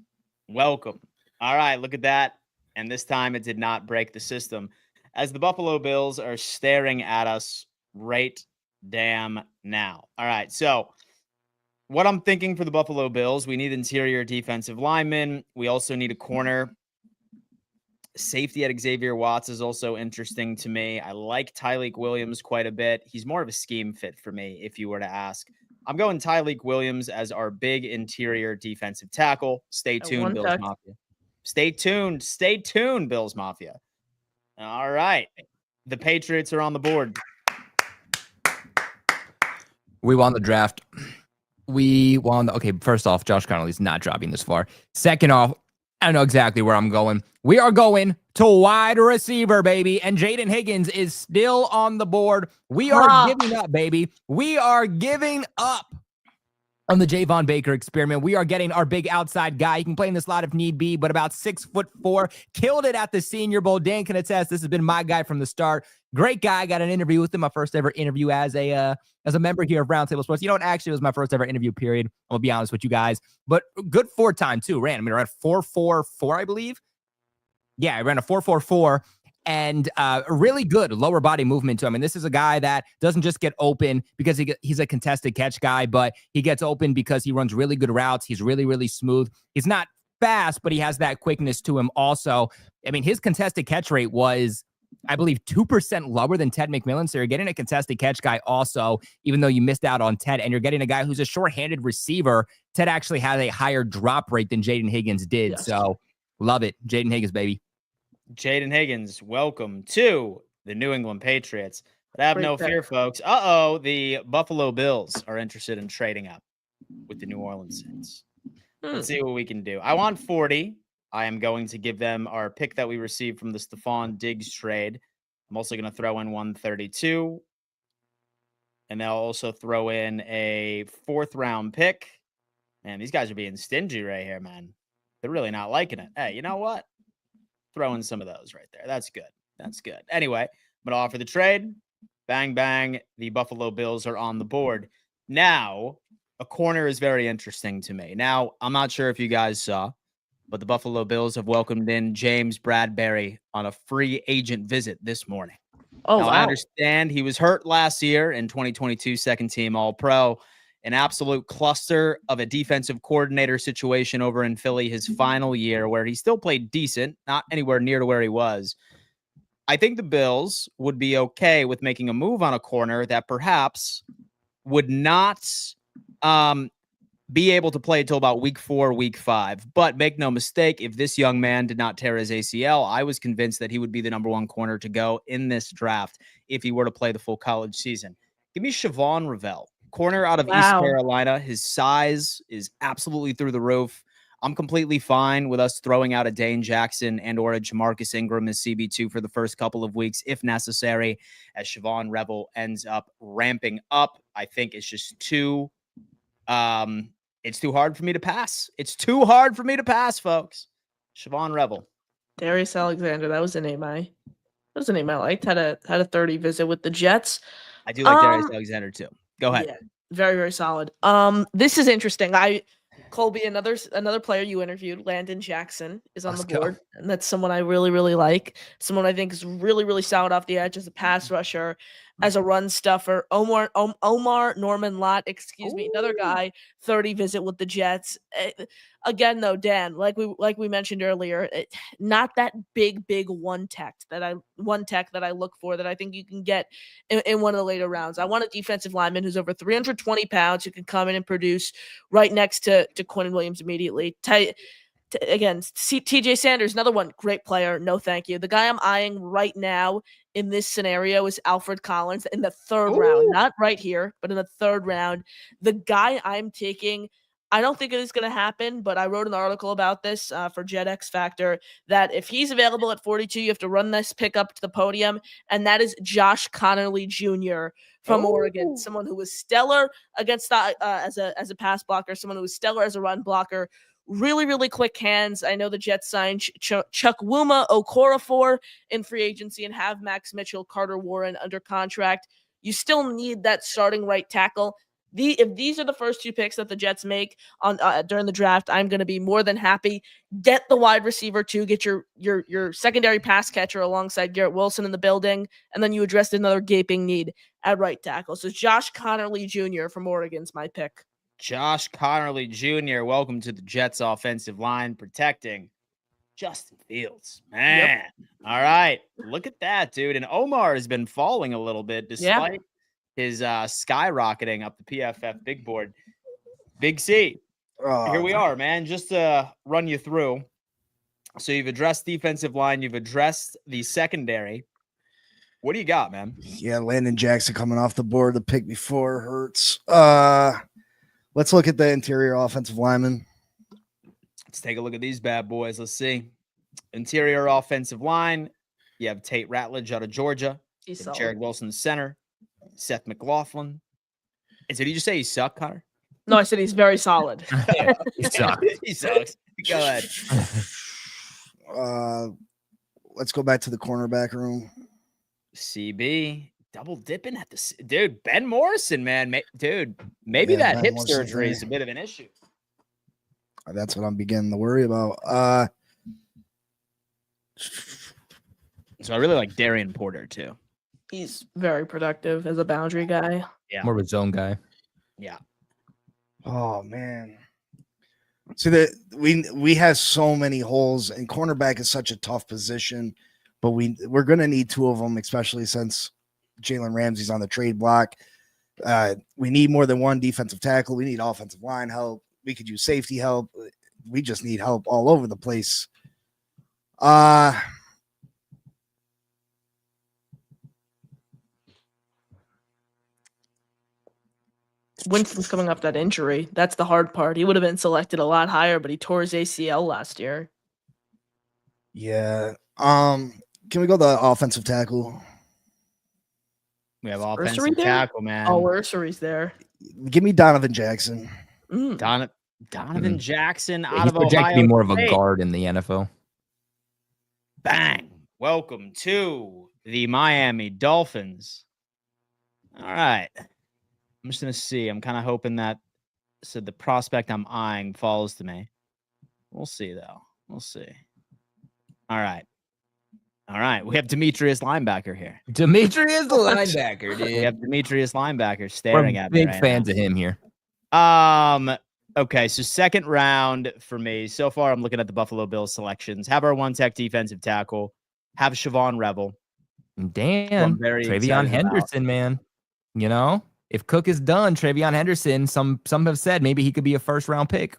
Welcome. All right, look at that. And this time it did not break the system as the Buffalo Bills are staring at us right damn now. All right, so what I'm thinking for the Buffalo Bills, we need interior defensive linemen. We also need a corner. Safety at Xavier Watts is also interesting to me. I like Tyleik Williams quite a bit. He's more of a scheme fit for me, if you were to ask. I'm going Tyleik Williams as our big interior defensive tackle. Stay tuned, Bills Mafia. Stay tuned. Stay tuned, Bills Mafia. All right. The Patriots are on the board. We won the draft. Okay, first off, Josh Connolly's not dropping this far. Second off, I know exactly where I'm going. We are going to wide receiver, baby. And Jaden Higgins is still on the board. We are giving up, baby. We are giving up on the Javon Baker experiment. We are getting our big outside guy. He can play in the slot if need be, but about 6'4", killed it at the Senior Bowl. Dan can attest. This has been my guy from the start. Great guy. I got an interview with him. My first ever interview as a member here of Roundtable Sports. You know what? Actually, it was my first ever interview. Period. I'm gonna be honest with you guys, but good 4 time too. Ran. I mean, around 4.44, I believe. Yeah, I ran a 4.44. And really good lower body movement to him. And this is a guy that doesn't just get open because he's a contested catch guy, but he gets open because he runs really good routes. He's really, really smooth. He's not fast, but he has that quickness to him also. I mean, his contested catch rate was, I believe, 2% lower than Ted McMillan. So you're getting a contested catch guy also, even though you missed out on Ted. And you're getting a guy who's a short-handed receiver. Ted actually had a higher drop rate than Jaden Higgins did. Yes. So love it. Jaden Higgins, baby. Jaden Higgins, welcome to the New England Patriots. But have no fear, folks. The Buffalo Bills are interested in trading up with the New Orleans Saints. Let's see what we can do. I want 40. I am going to give them our pick that we received from the Stephon Diggs trade. I'm also going to throw in 132. And they'll also throw in a 4th-round pick. Man, these guys are being stingy right here, man. They're really not liking it. Hey, you know what? Throw in some of those right there. That's good. That's good. Anyway, I'm going to offer the trade. Bang, bang. The Buffalo Bills are on the board. Now, a corner is very interesting to me. Now, I'm not sure if you guys saw, but the Buffalo Bills have welcomed in James Bradberry on a free agent visit this morning. Oh, now, wow. I understand he was hurt last year in 2022 second-team All-Pro. An absolute cluster of a defensive coordinator situation over in Philly his final year, where he still played decent, not anywhere near to where he was. I think the Bills would be okay with making a move on a corner that perhaps would not be able to play until about week 4, week 5. But make no mistake, if this young man did not tear his ACL, I was convinced that he would be the number 1 corner to go in this draft if he were to play the full college season. Give me Siobhan Revell. Corner out of East Carolina. His size is absolutely through the roof. I'm completely fine with us throwing out a Dane Jackson and or a Jamarcus Ingram as CB2 for the first couple of weeks, if necessary, as Siobhan Revell ends up ramping up. I think it's just it's too hard for me to pass. It's too hard for me to pass, folks. Siobhan Revell. Darius Alexander. That was a name I liked. Had a 30 visit with the Jets. I do like Darius Alexander too. Go ahead. Yeah, very, very solid. This is interesting. Colby, another player you interviewed, Landon Jackson, is on the board. And that's someone I really, really like. Someone I think is really, really solid off the edge as a pass rusher, as a run stuffer. Omar Norman Lott, another guy, 30 visit with the Jets. Again, though, Dan, like we mentioned earlier, not that big one tech that I look for, that I think you can get in one of the later rounds. I want a defensive lineman who's over 320 pounds who can come in and produce right next to Quinn Williams immediately. Again, TJ Sanders, another one, great player. No, thank you. The guy I'm eyeing right now in this scenario is Alfred Collins in the 3rd round, not right here, but in the 3rd round. The guy I'm taking, I don't think it is going to happen, but I wrote an article about this for Jet X Factor, that if he's available at 42, you have to run this pick up to the podium, and that is Josh Connerly Jr. from Oregon, someone who was stellar against as a pass blocker, someone who was stellar as a run blocker. Really, really quick hands. I know the Jets signed Chukwuma Okorafor in free agency and have Max Mitchell, Carter Warren under contract. You still need that starting right tackle. If these are the first 2 picks that the Jets make on during the draft, I'm going to be more than happy. Get the wide receiver too. Get your secondary pass catcher alongside Garrett Wilson in the building, and then you address another gaping need at right tackle. So Josh Connerly Jr. from Oregon's my pick. Josh Connerly Jr., welcome to the Jets offensive line, protecting Justin Fields. Man. Yep. All right. Look at that, dude. And Omar has been falling a little bit despite his skyrocketing up the PFF big board. Big C. Here we are, man. Just to run you through. So you've addressed defensive line. You've addressed the secondary. What do you got, man? Yeah, Landon Jackson coming off the board. The pick before hurts. Let's look at the interior offensive lineman. Let's take a look at these bad boys. Let's see. Interior offensive line. You have Tate Ratledge out of Georgia. He's Jared Wilson, the center. Seth McLaughlin. And so did you say he sucked, Connor? No, I said he's very solid. Yeah, he sucks. He sucks. Go ahead. Let's go back to the cornerback room. CB double dipping at the dude. Ben Morrison, man, maybe Yeah, that Ben hip Morrison surgery there. is a bit of an issue. That's what I'm beginning to worry about. So I really like Darian Porter too. He's very productive as a boundary guy. Yeah. More of a zone guy. Yeah. Oh man. See that we have so many holes, and cornerback is such a tough position, but we're gonna need two of them, especially since Jalen Ramsey's on the trade block. We need more than one defensive tackle. We need offensive line help. We could use safety help. We just need help all over the place. Winston's coming off that injury. That's the hard part. He would have been selected a lot higher, but he tore his ACL last year. Yeah. Can we go the offensive tackle? We have Ursery offensive there? tackle, man. Oh, Ursery's there. Give me Donovan Jackson. Donovan Jackson out He's of Ohio projected to be more of a State. guard in the NFL. Bang. Welcome to the Miami Dolphins. All right. I'm just going to see. I'm kind of hoping that the prospect I'm eyeing falls to me. We'll see, though. We'll see. All right. We have Demetrius linebacker here. Demetrius the linebacker, dude. We have Demetrius linebacker staring We're at me big right fans now. of him here. Okay, so second round for me. So far, I'm looking at the Buffalo Bills selections. Have our one tech defensive tackle. Have Siobhan Rebel. Damn, very Travion excited Henderson, man. You know, if Cook is done, Travion Henderson, some have said maybe he could be a first round pick.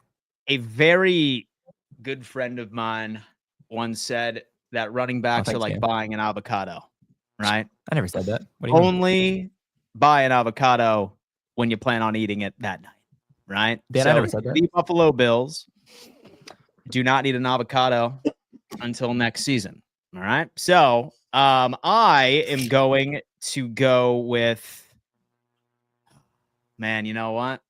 A very good friend of mine once said that running backs are like buying an avocado, right? I never said that. What do you mean? Only buy an avocado when you plan on eating it that night, right? Dan, I never said that. The Buffalo Bills do not need an avocado until next season. All right. So I am going to go with, man, you know what?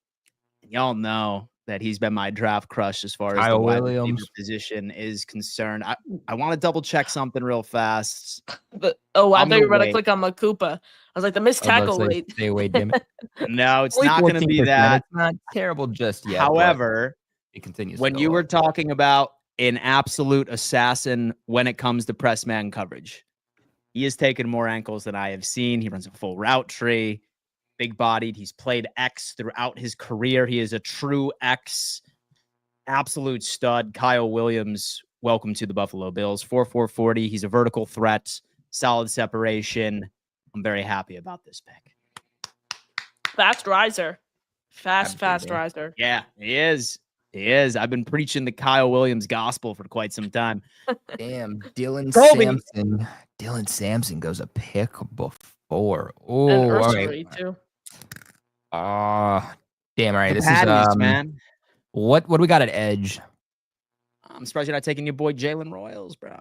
Y'all know that he's been my draft crush as far as Kyle the wide Williams receiver position is concerned. I want to double check something real fast. I thought you were going to wait. click on Makupa. I was like, the missed tackle rate. Stay away, damn it. No, it's Only not going to be 14%. that. It's not terrible just yet. However, it continues. when you were talking about an absolute assassin when it comes to press man coverage, he has taken more ankles than I have seen. He runs a full route tree, big bodied. He's played X throughout his career. He is a true X, absolute stud. Kyle Williams, welcome to the Buffalo Bills. 4.4 40. He's a vertical threat, solid separation. I'm very happy about this pick. Fast riser. Fast riser. Yeah, he is. He is. I've been preaching the Kyle Williams gospel for quite some time. Damn, Dylan Colby. Sampson. Dylan Sampson goes a pick before. And Oh, all Ursery, right. too. Damn. All right. This Patties, is man. What do we got at edge? I'm surprised you're not taking your boy Jalen Royals, bro.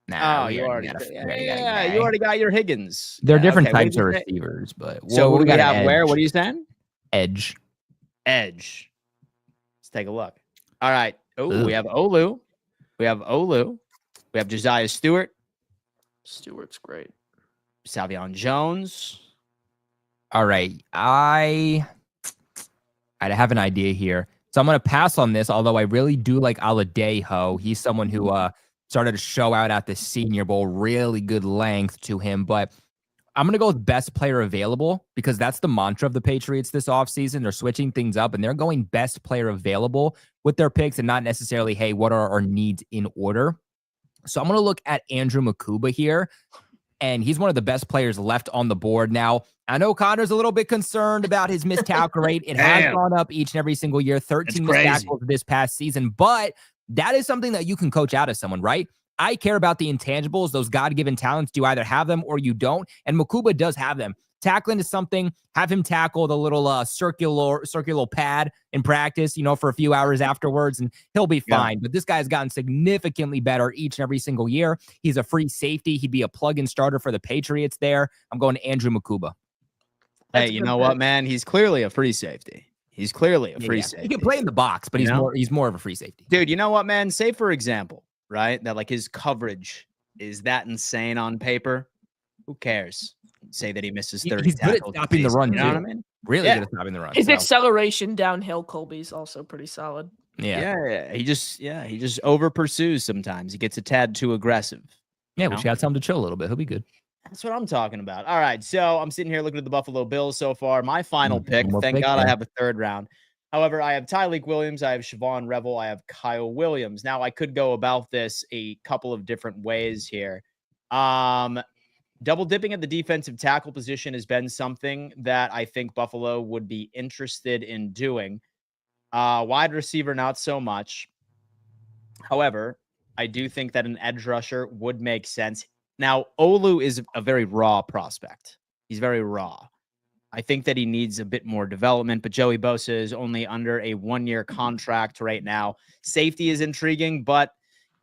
Nah, Oh, we you already got you already got your Higgins. They're Yeah, different okay, what types did of you say? receivers, but So what what do we at have where? edge? What are you saying? Edge. Edge. Let's take a look. All right. Oh, Ugh. we have Olu. We have Josiah Stewart, Stewart's great. Savion Jones. All right. I have an idea here. So I'm going to pass on this, although I really do like Aladejo. He's someone who started to show out at the Senior Bowl. Really good length to him. But I'm going to go with best player available because that's the mantra of the Patriots this offseason. They're switching things up, and they're going best player available with their picks and not necessarily, hey, what are our needs in order? So I'm going to look at Andrew Makuba here, and he's one of the best players left on the board. Now, I know Connor's a little bit concerned about his missed tackle rate. It has gone up each and every single year, 13 missed tackles this past season, but that is something that you can coach out of someone, right? I care about the intangibles, those God-given talents. You either have them or you don't. And Mukuba does have them. Tackling is something. Have him tackle the little circular pad in practice, for a few hours afterwards, and he'll be fine. But this guy's gotten significantly better each and every single year. He's a free safety. He'd be a plug-in starter for the Patriots there. I'm going to Andrew Mukuba. Hey, you know what, man? He's clearly a free safety. He's clearly a free safety. He can play in the box, but he's more of a free safety. Dude, you know what, man? Say, for example, right, that like his coverage is that insane on paper. Who cares? Say that he misses 30 He's good at stopping the run, you know what I mean? Really good at stopping the run. His acceleration downhill, Colby's also pretty solid. Yeah. He just over pursues sometimes. He gets a tad too aggressive. Yeah, we should have time to chill a little bit. He'll be good. That's what I'm talking about. All right, so I'm sitting here looking at the Buffalo Bills so far. My final pick. Thank God I have a third round. However, I have Tyleik Williams, I have Siobhan Revel, I have Kyle Williams. Now, I could go about this a couple of different ways here. Double dipping at the defensive tackle position has been something that I think Buffalo would be interested in doing. Wide receiver, not so much. However, I do think that an edge rusher would make sense. Now, Olu is a very raw prospect. He's very raw. I think that he needs a bit more development, but Joey Bosa is only under a 1-year contract right now. Safety is intriguing, but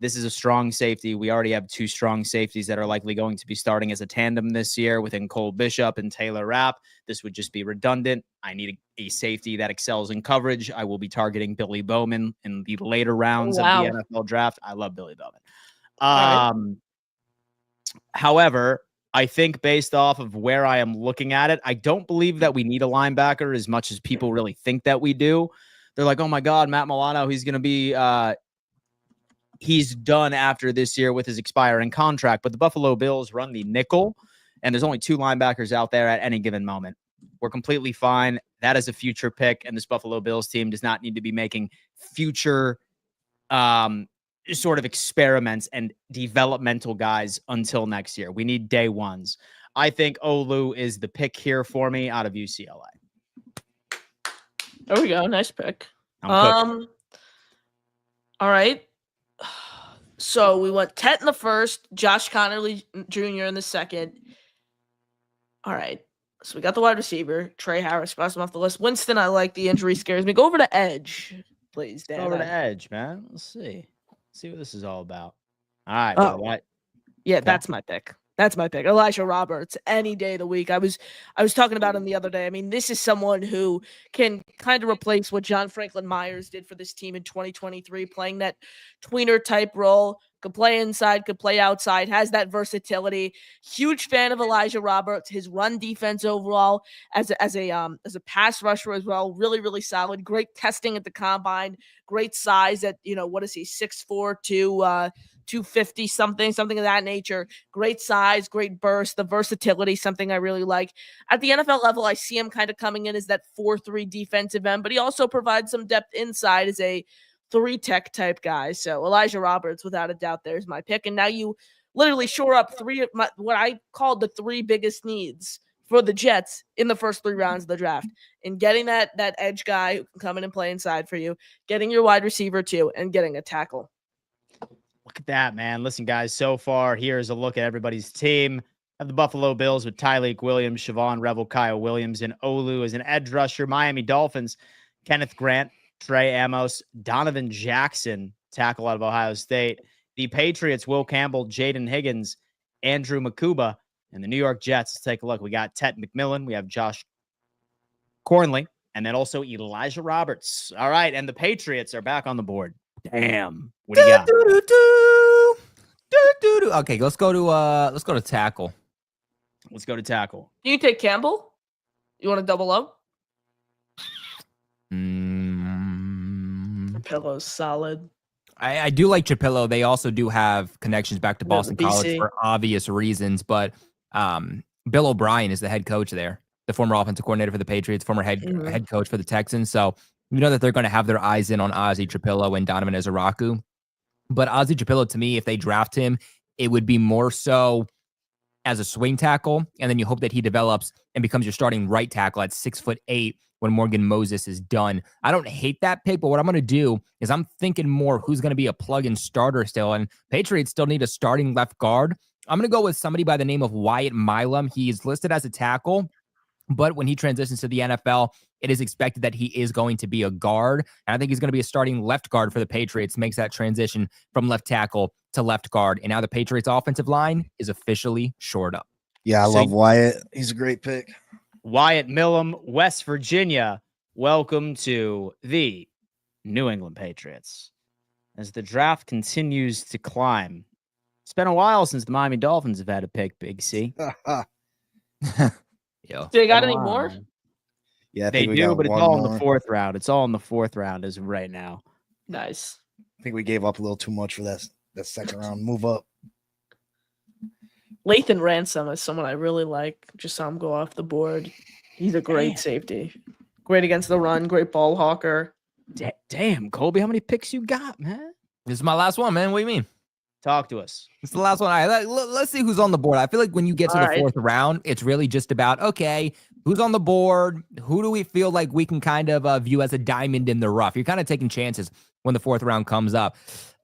this is a strong safety. We already have 2 strong safeties that are likely going to be starting as a tandem this year within Cole Bishop and Taylor Rapp. This would just be redundant. I need a safety that excels in coverage. I will be targeting Billy Bowman in the later rounds of the NFL draft. I love Billy Bowman. However, I think based off of where I am looking at it, I don't believe that we need a linebacker as much as people really think that we do. They're like, oh my God, Matt Milano, he's going to be he's done after this year with his expiring contract. But the Buffalo Bills run the nickel, and there's only 2 linebackers out there at any given moment. We're completely fine. That is a future pick, and this Buffalo Bills team does not need to be making future sort of experiments and developmental guys until next year. We need day ones. I think Olu is the pick here for me out of UCLA. There we go. Nice pick. All right. So we went Tet in the first, Josh Connerly Jr. in the second. All right. So we got the wide receiver, Trey Harris, cross him off the list. Winston, I like. The injury scares me. Go over to edge, please, Dan. Go over to edge, man. Let's see. See what this is all about. All right. Yeah, that's my pick. That's my pick. Elijah Roberts, any day of the week. I was talking about him the other day. I mean, this is someone who can kind of replace what John Franklin Myers did for this team in 2023, playing that tweener type role. Could play inside, could play outside, has that versatility. Huge fan of Elijah Roberts. His run defense overall as a pass rusher as well, really, really solid. Great testing at the combine. Great size at, what is he, 6'4" to 250 something of that nature. Great size, great burst, the versatility, something I really like. At the NFL level, I see him kind of coming in as that 4-3 defensive end, but he also provides some depth inside as a 3-tech type guy. So Elijah Roberts, without a doubt, there's my pick. And now you literally shore up what I called the 3 biggest needs for the Jets in the first 3 rounds of the draft. In getting that edge guy who can come in and play inside for you, getting your wide receiver too, and getting a tackle. Look at that, man. Listen, guys, so far, here's a look at everybody's team. Have the Buffalo Bills with Tyleik Williams, Siobhan Revel, Kyle Williams, and Olu as an edge rusher. Miami Dolphins, Kenneth Grant, Trey Amos, Donovan Jackson, tackle out of Ohio State. The Patriots, Will Campbell, Jaden Higgins, Andrew Mukuba, and the New York Jets. Let's take a look. We got Tet McMillan. We have Josh Cornley, and then also Elijah Roberts. All right, and the Patriots are back on the board. Damn. What do you got? Okay, let's go to tackle. Let's go to tackle. Do you take Campbell? You want to double up? Pillows solid. I do like Chapillo. They also do have connections back to Boston College for obvious reasons, but Bill O'Brien is the head coach there, the former offensive coordinator for the Patriots, former head coach for the Texans. So you know that they're going to have their eyes in on Ozzie Chapillo and Donovan Ezeraku. But Ozzie Chapillo, to me, if they draft him, it would be more so as a swing tackle, and then you hope that he develops and becomes your starting right tackle at 6'8", when Morgan Moses is done. I don't hate that pick, but what I'm going to do is I'm thinking more who's going to be a plug-in starter still, and Patriots still need a starting left guard. I'm going to go with somebody by the name of Wyatt Milam. He's listed as a tackle, but when he transitions to the NFL, it is expected that he is going to be a guard. And I think he's going to be a starting left guard for the Patriots, makes that transition from left tackle to left guard. And now the Patriots offensive line is officially shored up. Yeah, I love Wyatt. He's a great pick. Wyatt Milam, West Virginia. Welcome to the New England Patriots. As the draft continues to climb, it's been a while since the Miami Dolphins have had a pick, Big C. Yeah. Do they got any more? Yeah, I They think we do, got but it's one all in more. the fourth round. It's all in the fourth round as of right now. Nice. I think we gave up a little too much for that second round. Move up. Lathan Ransom is someone I really like. Just saw him go off the board. He's a great safety. Great against the run. Great ball hawker. Damn, Colby, how many picks you got, man? This is my last one, man. What do you mean? Talk to us. It's the last one. Let's see who's on the board. I feel like when you get to the fourth round, it's really just about, okay, who's on the board? Who do we feel like we can kind of view as a diamond in the rough? You're kind of taking chances when the fourth round comes up.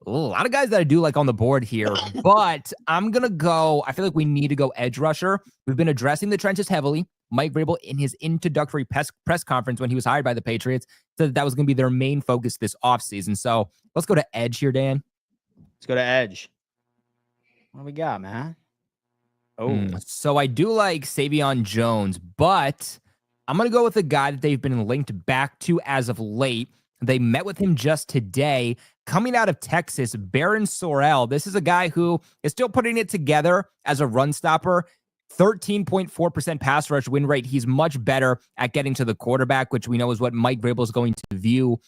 A lot of guys that I do like on the board here, but I'm going to go. I feel like we need to go edge rusher. We've been addressing the trenches heavily. Mike Vrabel, in his introductory press conference when he was hired by the Patriots, said that was going to be their main focus this offseason. So let's go to edge here, Dan. Let's go to edge. What do we got, man? So I do like Savion Jones, but I'm going to go with a guy that they've been linked back to as of late. They met with him just today. Coming out of Texas, Barron Sorrell. This is a guy who is still putting it together as a run stopper. 13.4% pass rush win rate. He's much better at getting to the quarterback, which we know is what Mike Vrabel is going to view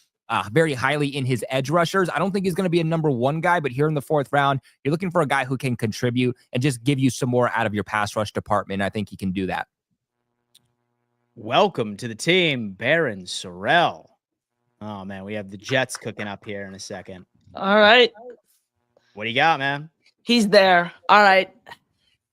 very highly in his edge rushers. I don't think he's going to be a number one guy, but here in the fourth round, you're looking for a guy who can contribute and just give you some more out of your pass rush department. I think he can do that. Welcome to the team, Barron Sorrell. Oh, man, we have the Jets cooking up here in a second. All right. What do you got, man? He's there. All right.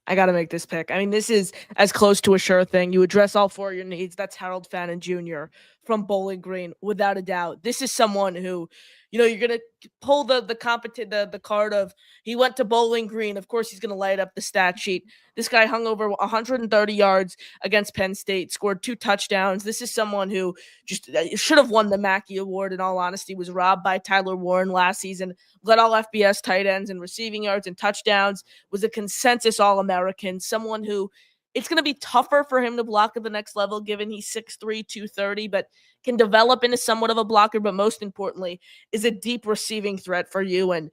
I got to make this pick. I mean, this is as close to a sure thing. You address all four of your needs. That's Harold Fannin Jr. from Bowling Green, without a doubt. This is someone who, you're going to pull the card of he went to Bowling Green. Of course, he's going to light up the stat sheet. This guy hung over 130 yards against Penn State, scored 2 touchdowns. This is someone who just should have won the Mackey Award, in all honesty, was robbed by Tyler Warren last season, led all FBS tight ends in receiving yards and touchdowns, was a consensus All-American, someone who it's going to be tougher for him to block at the next level, given he's 6'3", 230, but can develop into somewhat of a blocker, but most importantly, is a deep receiving threat for you. And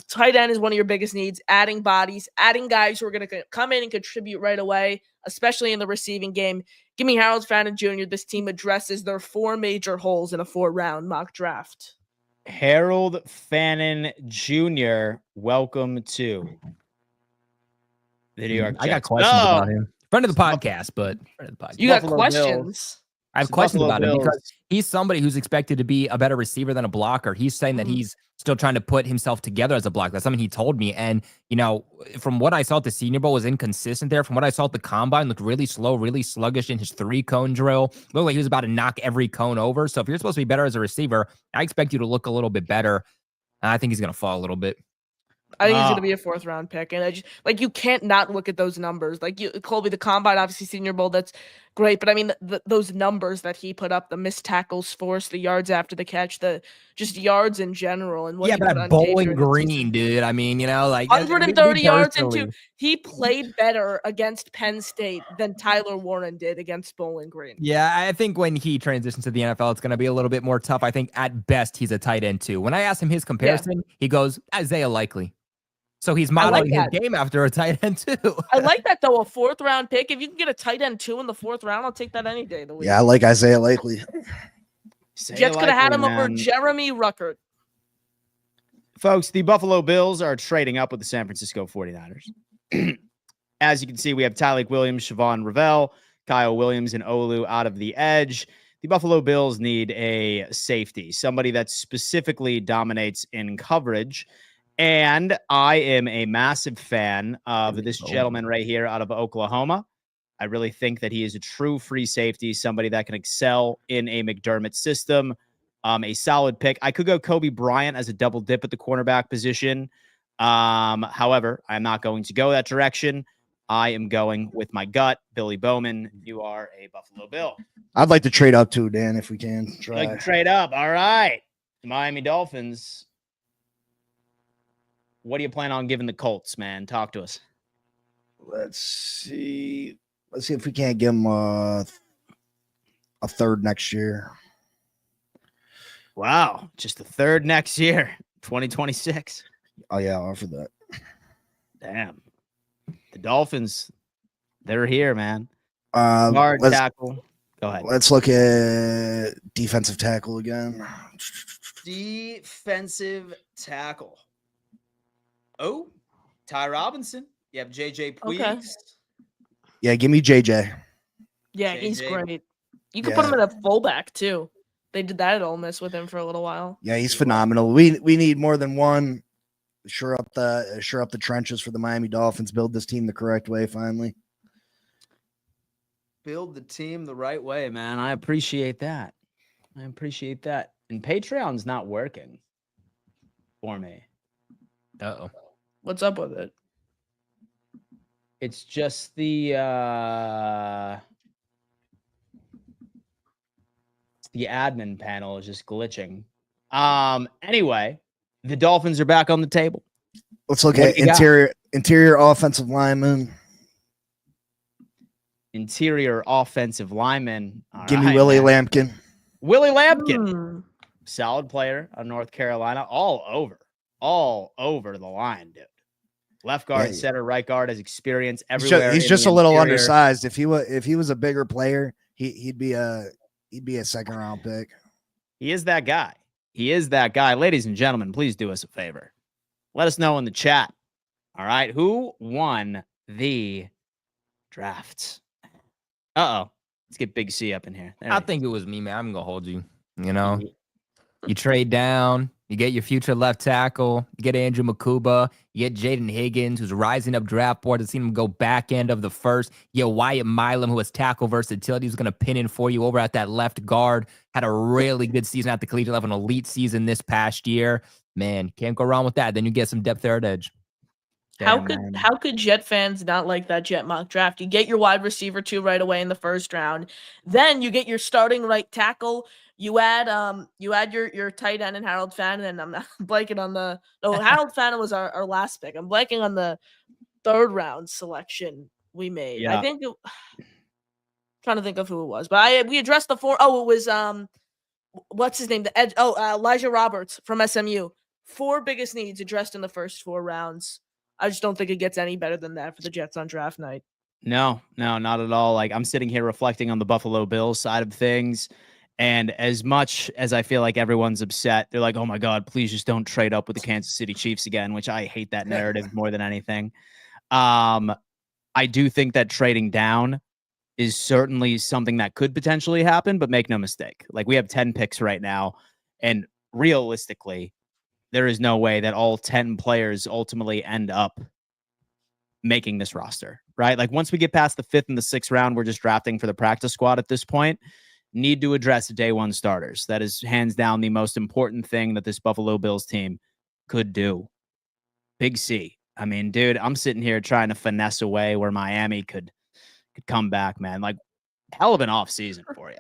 tight end is one of your biggest needs, adding bodies, adding guys who are going to come in and contribute right away, especially in the receiving game. Give me Harold Fannin Jr. This team addresses their 4 major holes in a 4-round mock draft. Harold Fannin Jr., welcome to the New York Jets. I got questions about him. Friend of the podcast, but friend of the podcast. You got Buffalo questions? Bills. I have questions about him because he's somebody who's expected to be a better receiver than a blocker. He's saying that he's still trying to put himself together as a blocker. That's something he told me. And, from what I saw at the Senior Bowl, was inconsistent there. From what I saw at the Combine, looked really slow, really sluggish in his 3-cone drill. Looked like he was about to knock every cone over. So if you're supposed to be better as a receiver, I expect you to look a little bit better. I think he's going to fall a little bit. I think he's going to be a 4th-round pick. And I just, you can't not look at those numbers. Colby, the Combine, obviously Senior Bowl, that's great. But I mean, those numbers that he put up, the missed tackles forced, the yards after the catch, the just yards in general. And what he but put at on Bowling tape Green, dude. I mean, 130 yards into, he played better against Penn State than Tyler Warren did against Bowling Green. Yeah, I think when he transitions to the NFL, it's going to be a little bit more tough. I think at best, he's a tight end too. When I asked him his comparison, he goes, Isaiah Likely. So he's modeling his game after a tight end too. I like that though, a 4th-round pick. If you can get a tight end 2 in the 4th round, I'll take that any day of the week. Yeah, I like Isaiah Likely. Jets could have had him over Jeremy Ruckert. Folks, the Buffalo Bills are trading up with the San Francisco 49ers. As you can see, we have Tyleik Williams, Siobhan Ravel, Kyle Williams, and Olu out of the edge. The Buffalo Bills need a safety, somebody that specifically dominates in coverage. And I am a massive fan of this gentleman right here out of Oklahoma. I really think that he is a true free safety, somebody that can excel in a McDermott system. A solid pick. I could go Kobe Bryant as a double dip at the cornerback position. However, I'm not going to go that direction. I am going with my gut. Billy Bowman, you are a Buffalo Bill. I'd like to trade up too, Dan, if we can. Try. Like to trade up. All right. Miami Dolphins. What do you plan on giving the Colts, man? Talk to us. Let's see. Let's see if we can't give them a third next year. Wow. Just a third next year, 2026. Oh, yeah, I'll offer that. Damn. The Dolphins, they're here, man. Guard tackle. Go ahead. Let's look at defensive tackle again. Defensive tackle. Oh, Ty Robinson. You have JJ Puig. Okay. Yeah, give me JJ. Yeah, JJ. he's great. You could put him at a fullback too. They did that at Ole Miss with him for a little while. Yeah, he's phenomenal. We need more than one. Shore up the trenches for the Miami Dolphins. Build this team the correct way. Finally, build the team the right way, man. I appreciate that. And Patreon's not working for me. Uh-oh. What's up with it? It's just the admin panel is just glitching. Anyway, the Dolphins are back on the table. Let's look at interior offensive lineman. Interior offensive lineman. Give me Willie Lampkin. Willie Lampkin. Solid player on North Carolina. All over the line, dude. Left guard, center, right guard, has experience everywhere. He's just a little undersized. If he was a bigger player, he'd be a second round pick. He is that guy. Ladies and gentlemen, please do us a favor. Let us know in the chat. All right, who won the draft? Uh-oh. Let's get Big C up in here. I think it was me, man. I'm gonna hold you. You know, you trade down, you get your future left tackle, you get Andrew Makuba, you get Jaden Higgins, who's rising up draft board. I've seen him go back end of the first. You get Wyatt Milam, who has tackle versatility, who's gonna pin in for you over at that left guard. Had a really good season at the collegiate level, an elite season this past year. Man, can't go wrong with that. Then you get some depth there at edge. How could Jet fans not like that Jet mock draft? You get your wide receiver 2 right away in the first round. Then you get your starting right tackle. You add your tight end and Harold Fannin, and I'm not blanking on Harold Fannin was our last pick. I'm blanking on the third round selection we made. Yeah. I think trying to think of who it was, but we addressed the 4. Oh, it was what's his name? The edge. Elijah Roberts from SMU. 4 biggest needs addressed in the first 4 rounds. I just don't think it gets any better than that for the Jets on draft night. No, not at all. Like, I'm sitting here reflecting on the Buffalo Bills side of things. And as much as I feel like everyone's upset, they're like, oh my God, please just don't trade up with the Kansas City Chiefs again, which I hate that narrative more than anything. I do think that trading down is certainly something that could potentially happen, but make no mistake. Like, we have 10 picks right now. And realistically, there is no way that all 10 players ultimately end up making this roster, right? Like, once we get past the 5th and the 6th round, we're just drafting for the practice squad at this point. Need to address day one starters. That is hands down the most important thing that this Buffalo Bills team could do. Big C. I mean, dude, I'm sitting here trying to finesse a way where Miami could come back, man. Like, hell of an offseason for you.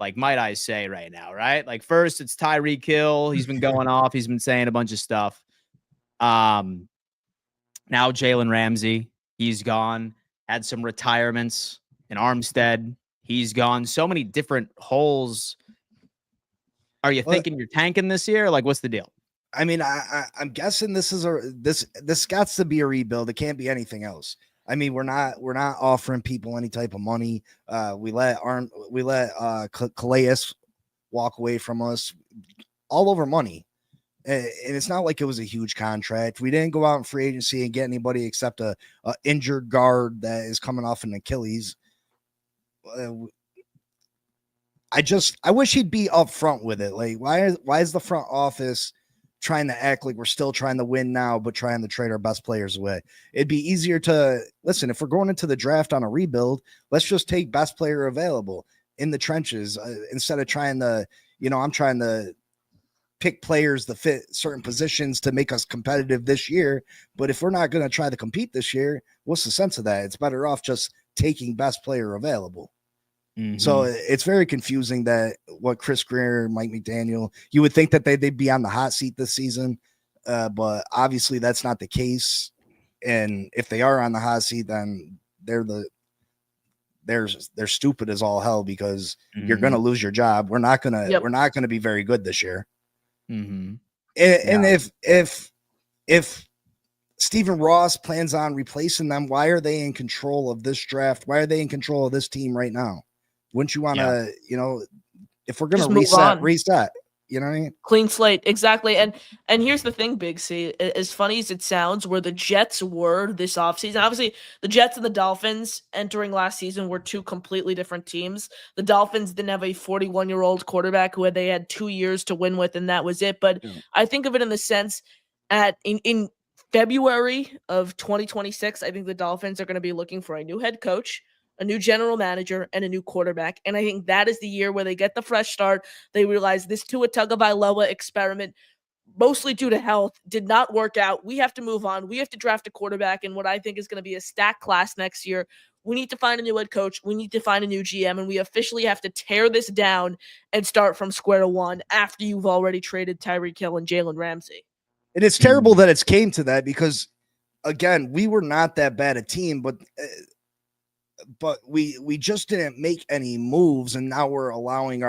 Like, might I say right now, right? Like, first, it's Tyreek Hill. He's been going off. He's been saying a bunch of stuff. Now Jalen Ramsey, he's gone. Had some retirements in Armstead. He's gone. So many different holes. Are you thinking you're tanking this year? Like, what's the deal? I mean, I'm guessing this got to be a rebuild. It can't be anything else. I mean, we're not offering people any type of money. We let Calais walk away from us all over money. And it's not like it was a huge contract. We didn't go out in free agency and get anybody except a injured guard that is coming off an Achilles. I wish he'd be upfront with it. Like, why is the front office trying to act like we're still trying to win now, but trying to trade our best players away. It'd be easier to listen. If we're going into the draft on a rebuild, let's just take best player available in the trenches instead of trying to, I'm trying to pick players that fit certain positions to make us competitive this year. But if we're not going to try to compete this year, what's the sense of that? It's better off just taking best player available. Mm-hmm. So it's very confusing that what Chris Greer, Mike McDaniel, you would think that they'd be on the hot seat this season. But obviously that's not the case. And if they are on the hot seat, then they're stupid as all hell, because you're going to lose your job. We're not going to be very good this year. Mm-hmm. And if Stephen Ross plans on replacing them, why are they in control of this draft? Why are they in control of this team right now? Wouldn't you want to, if we're going to reset, you know what I mean? Clean slate. Exactly. And here's the thing, Big C, as funny as it sounds, where the Jets were this offseason, obviously the Jets and the Dolphins entering last season were two completely different teams. The Dolphins didn't have a 41-year-old quarterback who they had 2 years to win with, and that was it. But I think of it in the sense in February of 2026, I think the Dolphins are going to be looking for a new head coach, a new general manager, and a new quarterback. And I think that is the year where they get the fresh start. They realize this Tua Tagovailoa experiment, mostly due to health, did not work out. We have to move on. We have to draft a quarterback in what I think is going to be a stacked class next year. We need to find a new head coach. We need to find a new GM, and we officially have to tear this down and start from square one after you've already traded Tyreek Hill and Jalen Ramsey. And it's terrible that it's came to that, because, again, we were not that bad a team, but we just didn't make any moves, and now we're allowing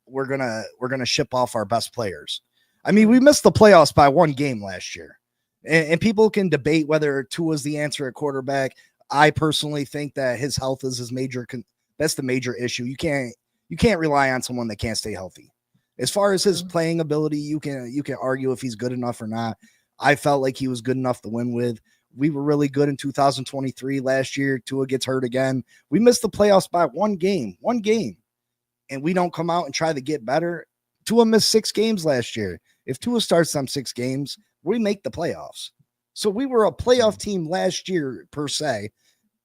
we're gonna ship off our best players. I mean, we missed the playoffs by one game last year, and people can debate whether Tua's the answer at quarterback. I personally think that his health is his that's the major issue. You can't rely on someone that can't stay healthy. As far as his playing ability, you can argue if he's good enough or not. I felt like he was good enough to win with. We were really good in 2023 last year. Tua gets hurt again. We missed the playoffs by one game, and we don't come out and try to get better. Tua missed 6 games last year. If Tua starts them 6 games, we make the playoffs. So we were a playoff team last year per se,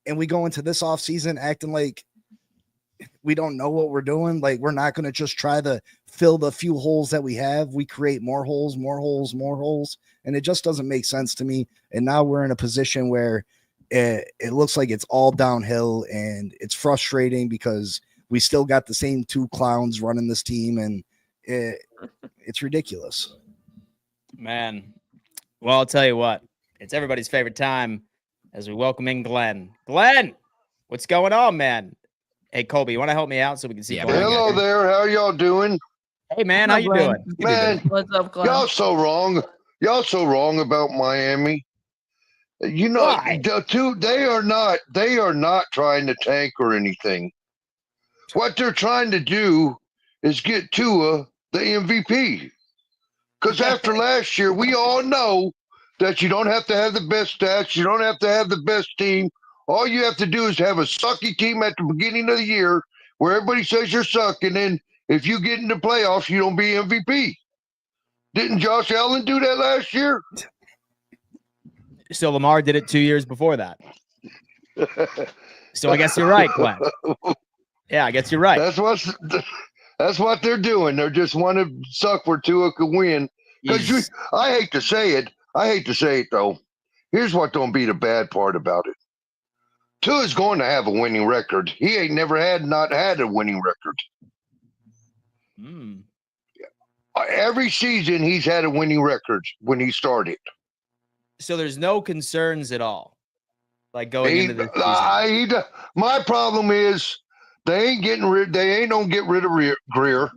and we go into this offseason acting like we don't know what we're doing. Like, we're not going to just try to fill the few holes that we have. We create more holes. And it just doesn't make sense to me. And now we're in a position where it looks like it's all downhill, and it's frustrating because we still got the same 2 clowns running this team, and it's ridiculous. Man. Well, I'll tell you what, it's everybody's favorite time as we welcome in Glenn. Glenn, what's going on, man? Hey, Colby, you want to help me out so we can see? Hello there. How y'all doing? Hey, man, how you doing? Man, What's up, Glenn? y'all so wrong. Y'all so wrong about Miami. You know, Why? they are not trying to tank or anything. What they're trying to do is get Tua the MVP. Because after last year, we all know that you don't have to have the best stats. You don't have to have the best team. All you have to do is have a sucky team at the beginning of the year where everybody says you're sucking. And then if you get into playoffs, you don't be MVP. Didn't Josh Allen do that last year? So Lamar did it 2 years before that. So I guess you're right, Glenn. Yeah, I guess you're right. That's what they're doing. They're just want to suck where Tua could win. Because I hate to say it though. Here's what don't be the bad part about it. Tua's going to have a winning record. He ain't never not had a winning record. Every season he's had a winning record when he started. So there's no concerns at all, like going into this season. My problem is they ain't gonna get rid of Greer.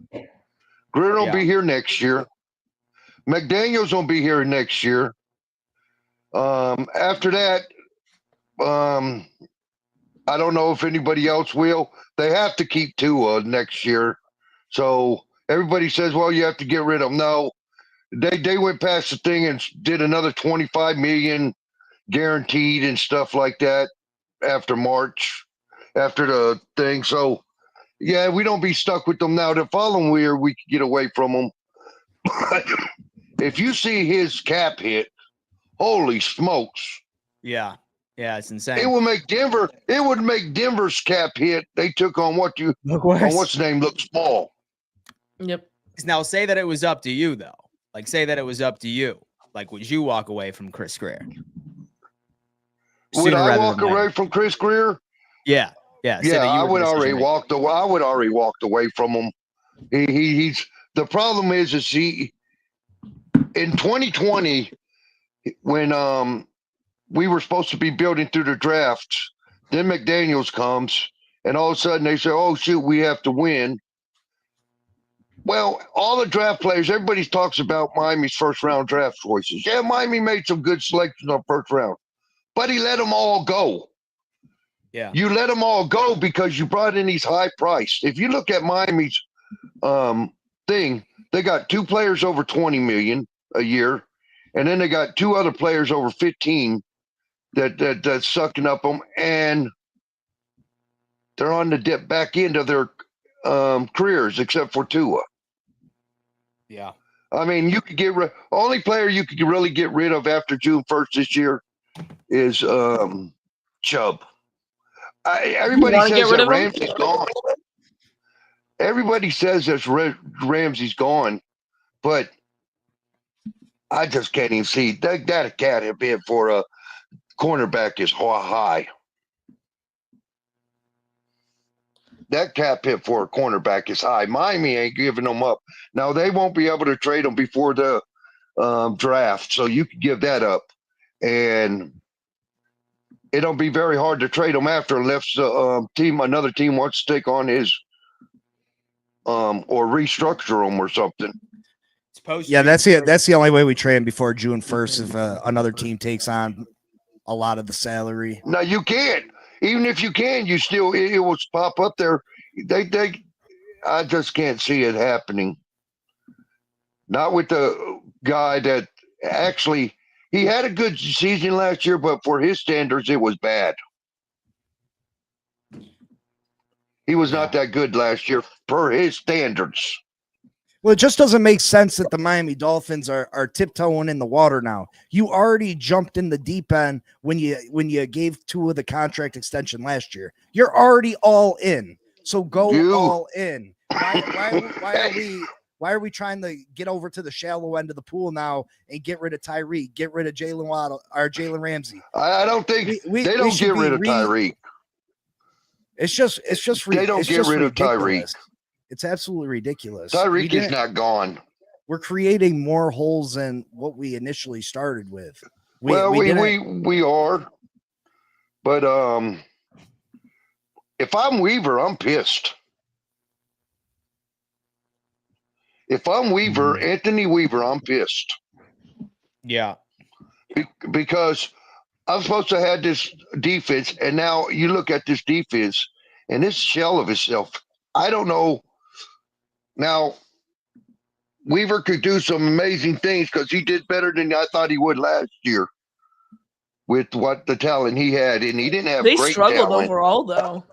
Greer don't be here next year. McDaniels won't be here next year. After that, I don't know if anybody else will. They have to keep Tua next year. So everybody says, well, you have to get rid of him. No, they went past the thing and did another $25 million guaranteed and stuff like that after March, after the thing. So, yeah, we don't be stuck with them now. The following year, we could get away from them. if you see his cap hit, holy smokes. Yeah. Yeah, it's insane. It would make Denver's cap hit. They took on what's the name look small. Yep. Now say that it was up to you though. Like say that it was up to you. Like would you walk away from Chris Greer? Would I walk away from Chris Greer? Yeah. Yeah, I would already walked away from him. He's the problem is he in 2020 when we were supposed to be building through the drafts, then McDaniels comes and all of a sudden they say, oh shoot, we have to win. Well, all the draft players, everybody talks about Miami's first round draft choices. Yeah, Miami made some good selections on first round, but he let them all go. Yeah. You let them all go because you brought in these high priced. If you look at Miami's thing, they got 2 players over 20 million a year, and then they got 2 other players over 15 that's sucking up them, and they're on the dip back end of their careers, except for Tua. Yeah. I mean, you could get only player you could really get rid of after June 1st this year is Chubb. Everybody says that Ramsey's gone. Everybody says that Ramsey's gone, but I just can't even see that cat have been for a cornerback is high. That cap hit for a cornerback is high. Miami ain't giving them up. Now, they won't be able to trade them before the draft, so you can give that up. And it'll be very hard to trade them after unless another team wants to take on his or restructure them or something. That's the only way we trade him before June 1st if another team takes on a lot of the salary. No, you can't. Even if you can, you still it will pop up there. I just can't see it happening. Not with the guy that actually he had a good season last year, but for his standards, it was bad. He was not that good last year per his standards. Well, it just doesn't make sense that the Miami Dolphins are tiptoeing in the water now. You already jumped in the deep end when you gave Tua the contract extension last year. You're already all in. So go all in. Why are we trying to get over to the shallow end of the pool now and get rid of Tyreek, get rid of Jalen Waddle or Jalen Ramsey? I don't think they don't get rid of Tyreek. It's just they don't get rid of Tyreek. It's absolutely ridiculous. Tyreek is not gone. We're creating more holes than what we initially started with. We are. But if I'm Weaver, I'm pissed. If I'm Weaver, Anthony Weaver, I'm pissed. Yeah. Because I'm supposed to have this defense, and now you look at this defense, and this shell of itself. I don't know. Now, Weaver could do some amazing things because he did better than I thought he would last year with what the talent he had, and he didn't have great talent. They struggled overall, though.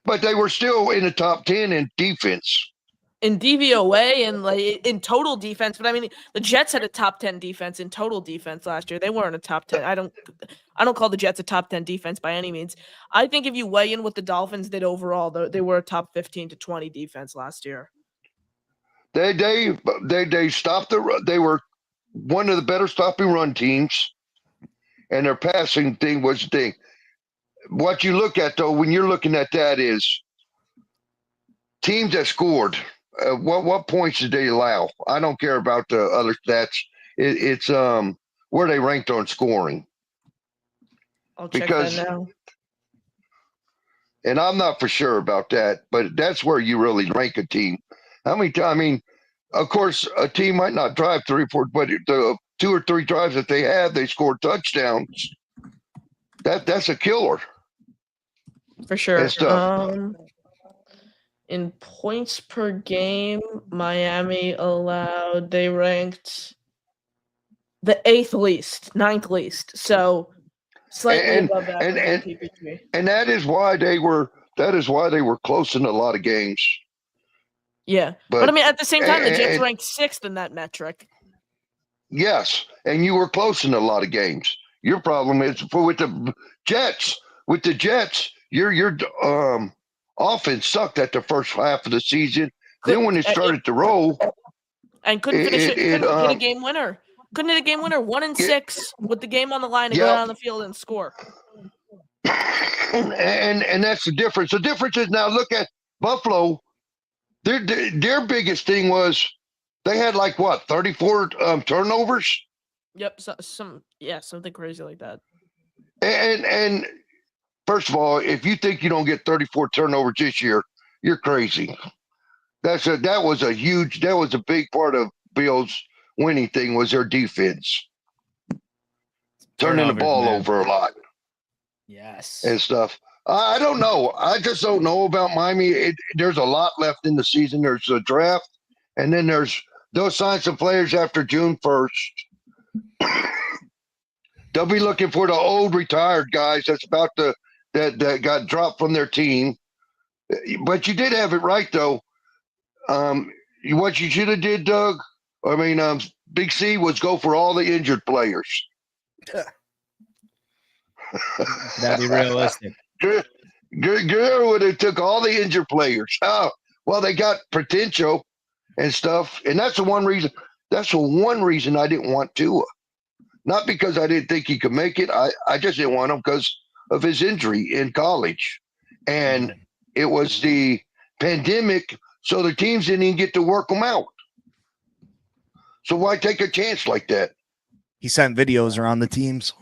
But they were still in the top 10 in defense. In DVOA and like in total defense, but I mean the Jets had a top 10 defense in total defense last year. They weren't a top 10. I don't call the Jets a top 10 defense by any means. I think if you weigh in what the Dolphins did overall, they were a top 15 to 20 defense last year. They stopped the run. They were one of the better stopping run teams, and their passing thing was the thing. What you look at though, when you're looking at that, is teams that scored. What points did they allow? I don't care about the other stats. It's where they ranked on scoring. I'll check that now. And I'm not for sure about that, but that's where you really rank a team. How many times? I mean, of course, a team might not drive 3 or 4, but the 2 or 3 drives that they have, they scored touchdowns. That's a killer. For sure. In points per game, Miami they ranked the 8th least, 9th least. So slightly above that. And that is why they were close in a lot of games. Yeah. But I mean, at the same time, the Jets ranked 6th in that metric. Yes, and you were close in a lot of games. Your problem is with the Jets. With the Jets, your offense sucked at the first half of the season. Then when it started to roll, and couldn't finish it. it Couldn't hit a game winner. Couldn't hit a game winner. 1-6 with the game on the line to go down on the field and score. and that's the difference. The difference is now look at Buffalo. Their biggest thing was they had like what 34 turnovers. Yep, something crazy like that. And first of all, if you think you don't get 34 turnovers this year, you're crazy. That was a big part of Bill's winning thing was their defense. Turning the ball over a lot. Yes. And stuff. I don't know. I just don't know about Miami. There's a lot left in the season. There's a draft, and then they'll sign some players after June 1st. They'll be looking for the old retired guys that got dropped from their team. But you did have it right though. What you should have did, Doug, Big C, was go for all the injured players. That'd be realistic. Guerrero would have took all the injured players. Oh, well, they got potential and stuff, and that's the one reason. That's the one reason I didn't want Tua. Not because I didn't think he could make it. I just didn't want him because of his injury in college, and it was the pandemic, so the teams didn't even get to work him out. So why take a chance like that? He sent videos around the teams.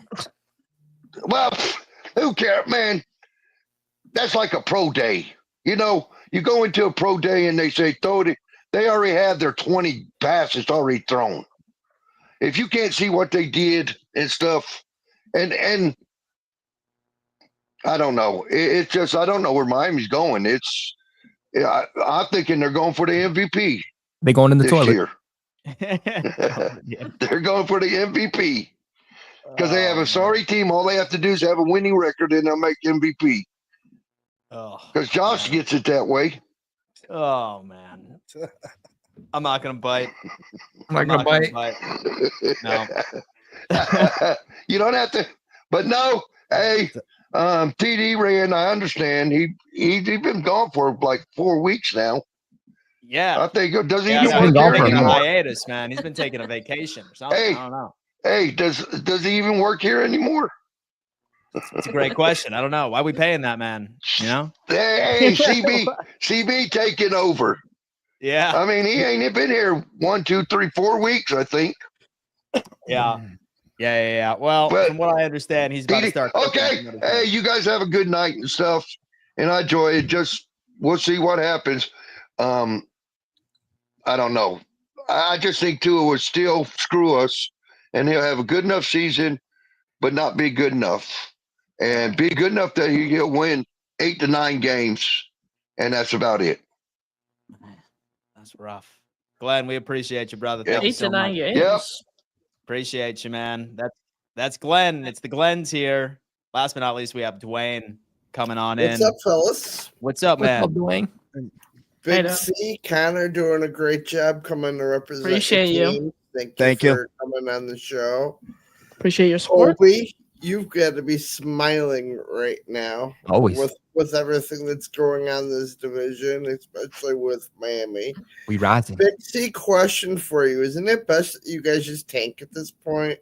Well, who cares, man? That's like a pro day. You know, you go into a pro day and they say, they already have their 20 passes already thrown. If you can't see what they did and stuff, and I don't know. It's just, I don't know where Miami's going. I'm thinking they're going for the MVP. They going in the this toilet. year. They're going for the MVP. Because they have a sorry team. All they have to do is have a winning record and they'll make MVP. Because Josh gets it that way. Oh, man. I'm not going to bite. I'm not gonna bite. No. You don't have to. But no, hey, TD ran, I understand. He's been gone for like 4 weeks now. Yeah. I think, does he He's even been work here taking a anymore? hiatus, man. He's been taking a vacation or something. Hey. I don't know. Hey, does he even work here anymore? It's a great question. I don't know. Why are we paying that man? You know? Hey, CB taking over. Yeah. I mean, he ain't been here 1, 2, 3, 4 weeks, I think. Yeah. Well, But from what I understand, he's about to start. Okay. Hey, you guys have a good night and stuff. And I enjoy it. Just we'll see what happens. I don't know. I just think Tua would still screw us, and he'll have a good enough season, but not be good enough. And be good enough that he'll win 8 to 9 games, and that's about it. That's rough. Glenn, we appreciate you, brother. Yep. Thank you 8 so to 9 much. games. Yep. Appreciate you, man. That's Glenn. It's the Glens here. Last but not least, we have Dwayne coming on in. What's up, fellas? What's up, man? What's up, Dwayne? Big Hey, C, Connor doing a great job coming to represent Appreciate the you. team. Thank you you. for coming on the show. Appreciate your support. Obi, you've got to be smiling right now. Always. With everything that's going on in this division, especially with Miami. We rising. Big C, question for you. Isn't it best that you guys just tank at this point?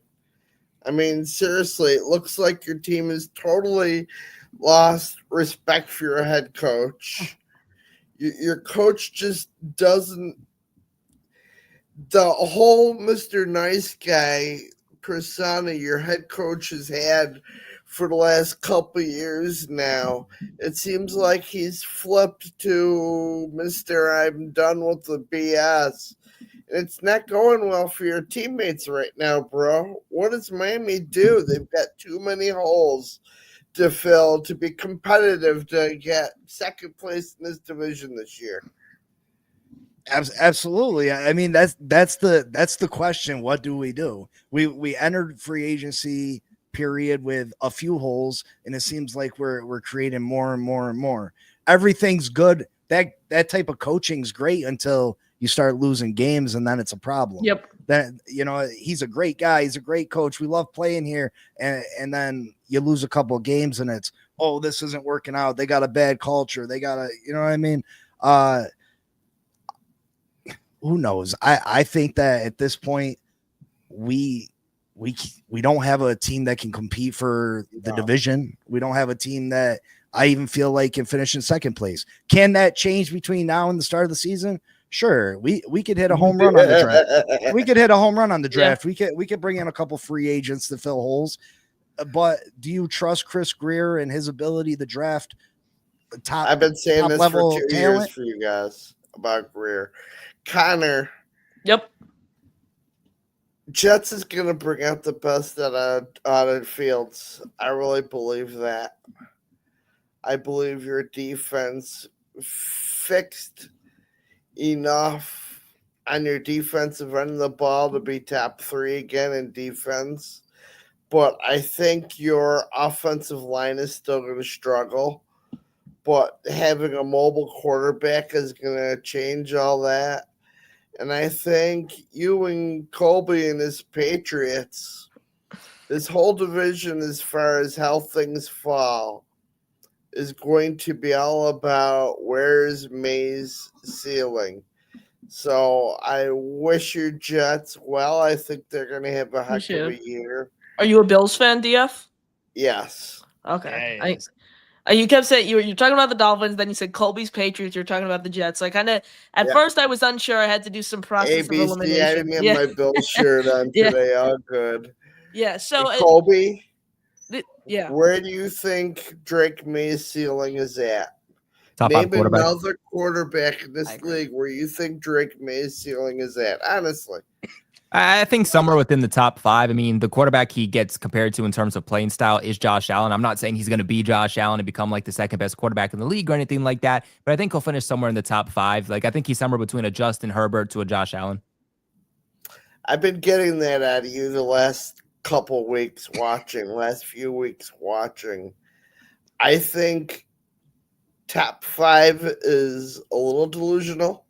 I mean, seriously, it looks like your team has totally lost respect for your head coach. Your coach just doesn't. The whole Mr. Nice Guy persona your head coach has had for the last couple of years now, it seems like he's flipped to Mr. I'm done with the BS. It's not going well for your teammates right now, bro. What does Miami do? They've got too many holes to fill to be competitive to get second place in this division this year. Absolutely. I mean, that's the question. What do? We entered free agency period with a few holes, and it seems like we're creating more and more and more. Everything's good. That type of coaching is great until you start losing games, and then it's a problem. Yep. that, he's a great guy. He's a great coach. We love playing here. And then you lose a couple of games and it's, oh, this isn't working out. They got a bad culture. They got you know what I mean? Who knows? I think that at this point, we don't have a team that can compete for the division. We don't have a team that I even feel like can finish in second place. Can that change between now and the start of the season? Sure. We could hit a home run on the draft. We could hit a home run on the draft. We could bring in a couple free agents to fill holes. But do you trust Chris Greer and his ability to draft top? I've been saying this for 2 talent? years for you guys about Greer. Connor. Yep. Jets is going to bring out the best out of Fields. I really believe that. I believe your defense fixed enough on your defensive end of the ball to be top 3 again in defense. But I think your offensive line is still going to struggle. But having a mobile quarterback is going to change all that. And I think you and Colby and his Patriots, this whole division, as far as how things fall, is going to be all about where's May's ceiling. So I wish your Jets well. I think they're going to have a heck of a year. Are you a Bills fan, DF? Yes. Okay. You kept saying you're talking about the Dolphins, then you said Colby's Patriots. You're talking about the Jets. I kind of at first I was unsure. I had to do some process of elimination. I didn't have my Bills shirt on today. All good. Yeah. So Colby. Where do you think Drake May's ceiling is at? Name another quarterback in this league where you think Drake May's ceiling is at. Honestly. I think somewhere within the top 5. I mean, the quarterback he gets compared to in terms of playing style is Josh Allen. I'm not saying he's going to be Josh Allen and become like the second best quarterback in the league or anything like that, but I think he'll finish somewhere in the top 5. Like, I think he's somewhere between a Justin Herbert to a Josh Allen. I've been getting that out of you the last few weeks watching. I think top 5 is a little delusional.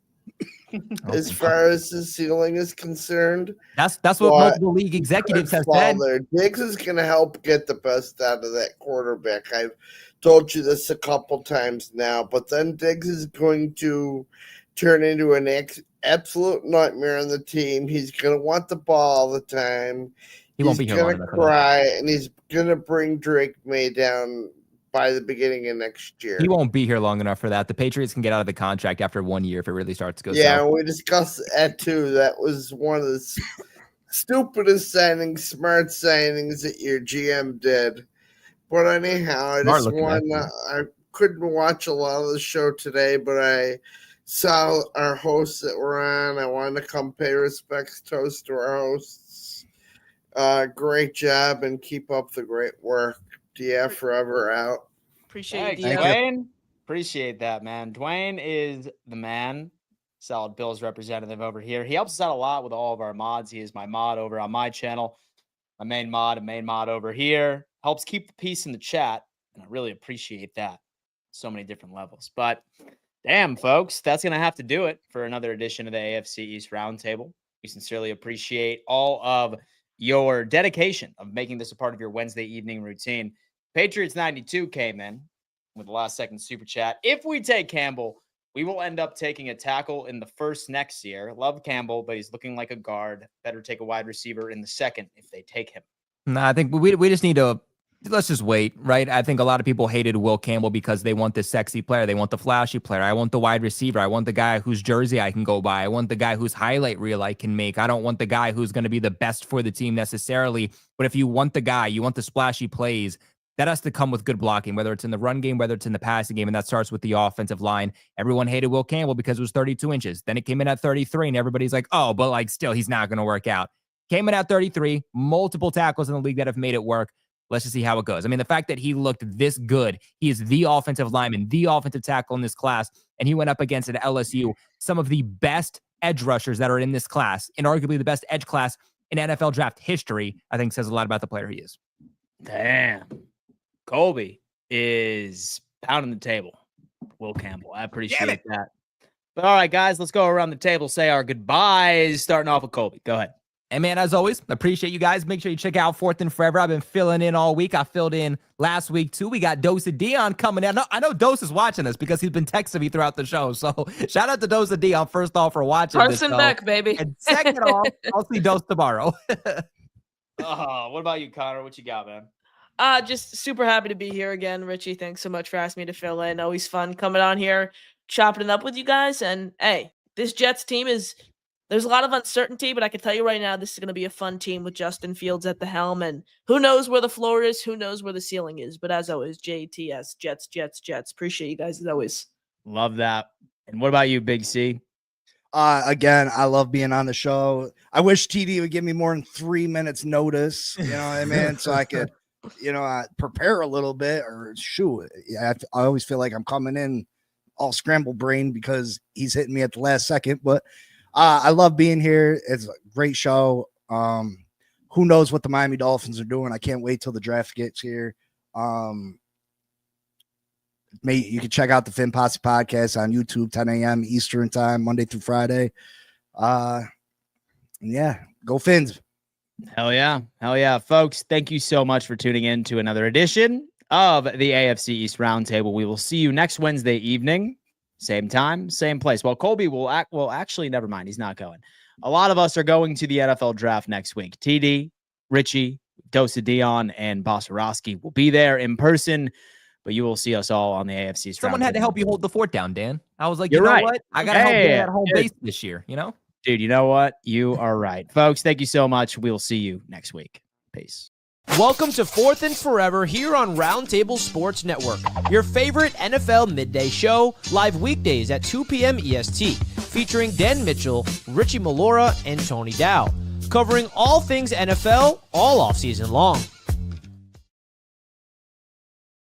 As far as his ceiling is concerned, that's what multiple league executives have said. Diggs is going to help get the best out of that quarterback. I've told you this a couple times now, but then Diggs is going to turn into an absolute nightmare on the team. He's going to want the ball all the time. Won't be here long enough. He's going to cry, and he's going to bring Drake May down by the beginning of next year. He won't be here long enough for that. The Patriots can get out of the contract after 1 year if it really starts to go south. south. We discussed that too. That was one of the stupidest smart signings that your GM did. But anyhow, I couldn't watch a lot of the show today, but I saw our hosts that were on. I wanted to come pay respects, toast to our hosts. Great job and keep up the great work. DF forever out. Appreciate it, Dwayne. Appreciate that, man. Dwayne is the man. Solid Bills representative over here. He helps us out a lot with all of our mods. He is my mod over on my channel. A main mod over here. Helps keep the peace in the chat. And I really appreciate that. So many different levels. But damn, folks, that's going to have to do it for another edition of the AFC East Roundtable. We sincerely appreciate all of your dedication of making this a part of your Wednesday evening routine. Patriots 92 came in with the last second super chat. If we take Campbell, we will end up taking a tackle in the first next year. Love Campbell, but he's looking like a guard. Better take a wide receiver in the second if they take him. No, I think we just need to let's just wait, right? I think a lot of people hated Will Campbell because they want this sexy player. They want the flashy player. I want the wide receiver. I want the guy whose jersey I can go buy. I want the guy whose highlight reel I can make. I don't want the guy who's going to be the best for the team necessarily. But if you want the guy, you want the splashy plays, that has to come with good blocking, whether it's in the run game, whether it's in the passing game, and that starts with the offensive line. Everyone hated Will Campbell because it was 32 inches. Then it came in at 33, and everybody's like, oh, but like still, he's not going to work out. Came in at 33, multiple tackles in the league that have made it work. Let's just see how it goes. I mean, the fact that he looked this good, he is the offensive lineman, the offensive tackle in this class, and he went up against at LSU some of the best edge rushers that are in this class, and arguably the best edge class in NFL draft history, I think says a lot about the player he is. Damn. Colby is pounding the table. Will Campbell. I appreciate that. But all right, guys, let's go around the table, say our goodbyes, starting off with Colby. Go ahead. And man, as always, appreciate you guys. Make sure you check out Fourth and Forever. I've been filling in all week. I filled in last week too. We got Dose of Dion coming in. I know Dose is watching this because he's been texting me throughout the show. So shout out to Dose of Dion first off for watching Carson this. Beck, baby. And second off, I'll see Dose tomorrow. What about you, Connor? What you got, man? Just super happy to be here again, Richie. Thanks so much for asking me to fill in. Always fun coming on here, chopping it up with you guys. And hey, this Jets team there's a lot of uncertainty, but I can tell you right now, this is going to be a fun team with Justin Fields at the helm. And who knows where the floor is? Who knows where the ceiling is? But as always, JTS, Jets, Jets, Jets. Appreciate you guys as always. Love that. And what about you, Big C? Again, I love being on the show. I wish TD would give me more than 3 minutes notice, you know what I mean? So I could, prepare a little bit or shoot. Yeah, I always feel like I'm coming in all scrambled brain because he's hitting me at the last second, but I love being here. It's a great show. Who knows what the Miami Dolphins are doing? I can't wait till the draft gets here. You can check out the Finn Posse podcast on YouTube, 10 a.m. Eastern time, Monday through Friday. Yeah, go Finns. Hell yeah. Hell yeah. Folks, thank you so much for tuning in to another edition of the AFC East Roundtable. We will see you next Wednesday evening. Same time, same place. Well, Colby actually, never mind. He's not going. A lot of us are going to the NFL draft next week. TD, Richie, Dose of Dion, and Bosarowski will be there in person, but you will see us all on the AFC. Someone had to help you hold the fort down, Dan. I was like, You're you know right. what? I got to help Dan at home base this year, Dude, you know what? You are right. Folks, thank you so much. We'll see you next week. Peace. Welcome to Fourth and Forever here on Roundtable Sports Network, your favorite NFL midday show, live weekdays at 2 p.m. EST, featuring Dan Mitchell, Richie Malora, and Tony Dow, covering all things NFL all offseason long.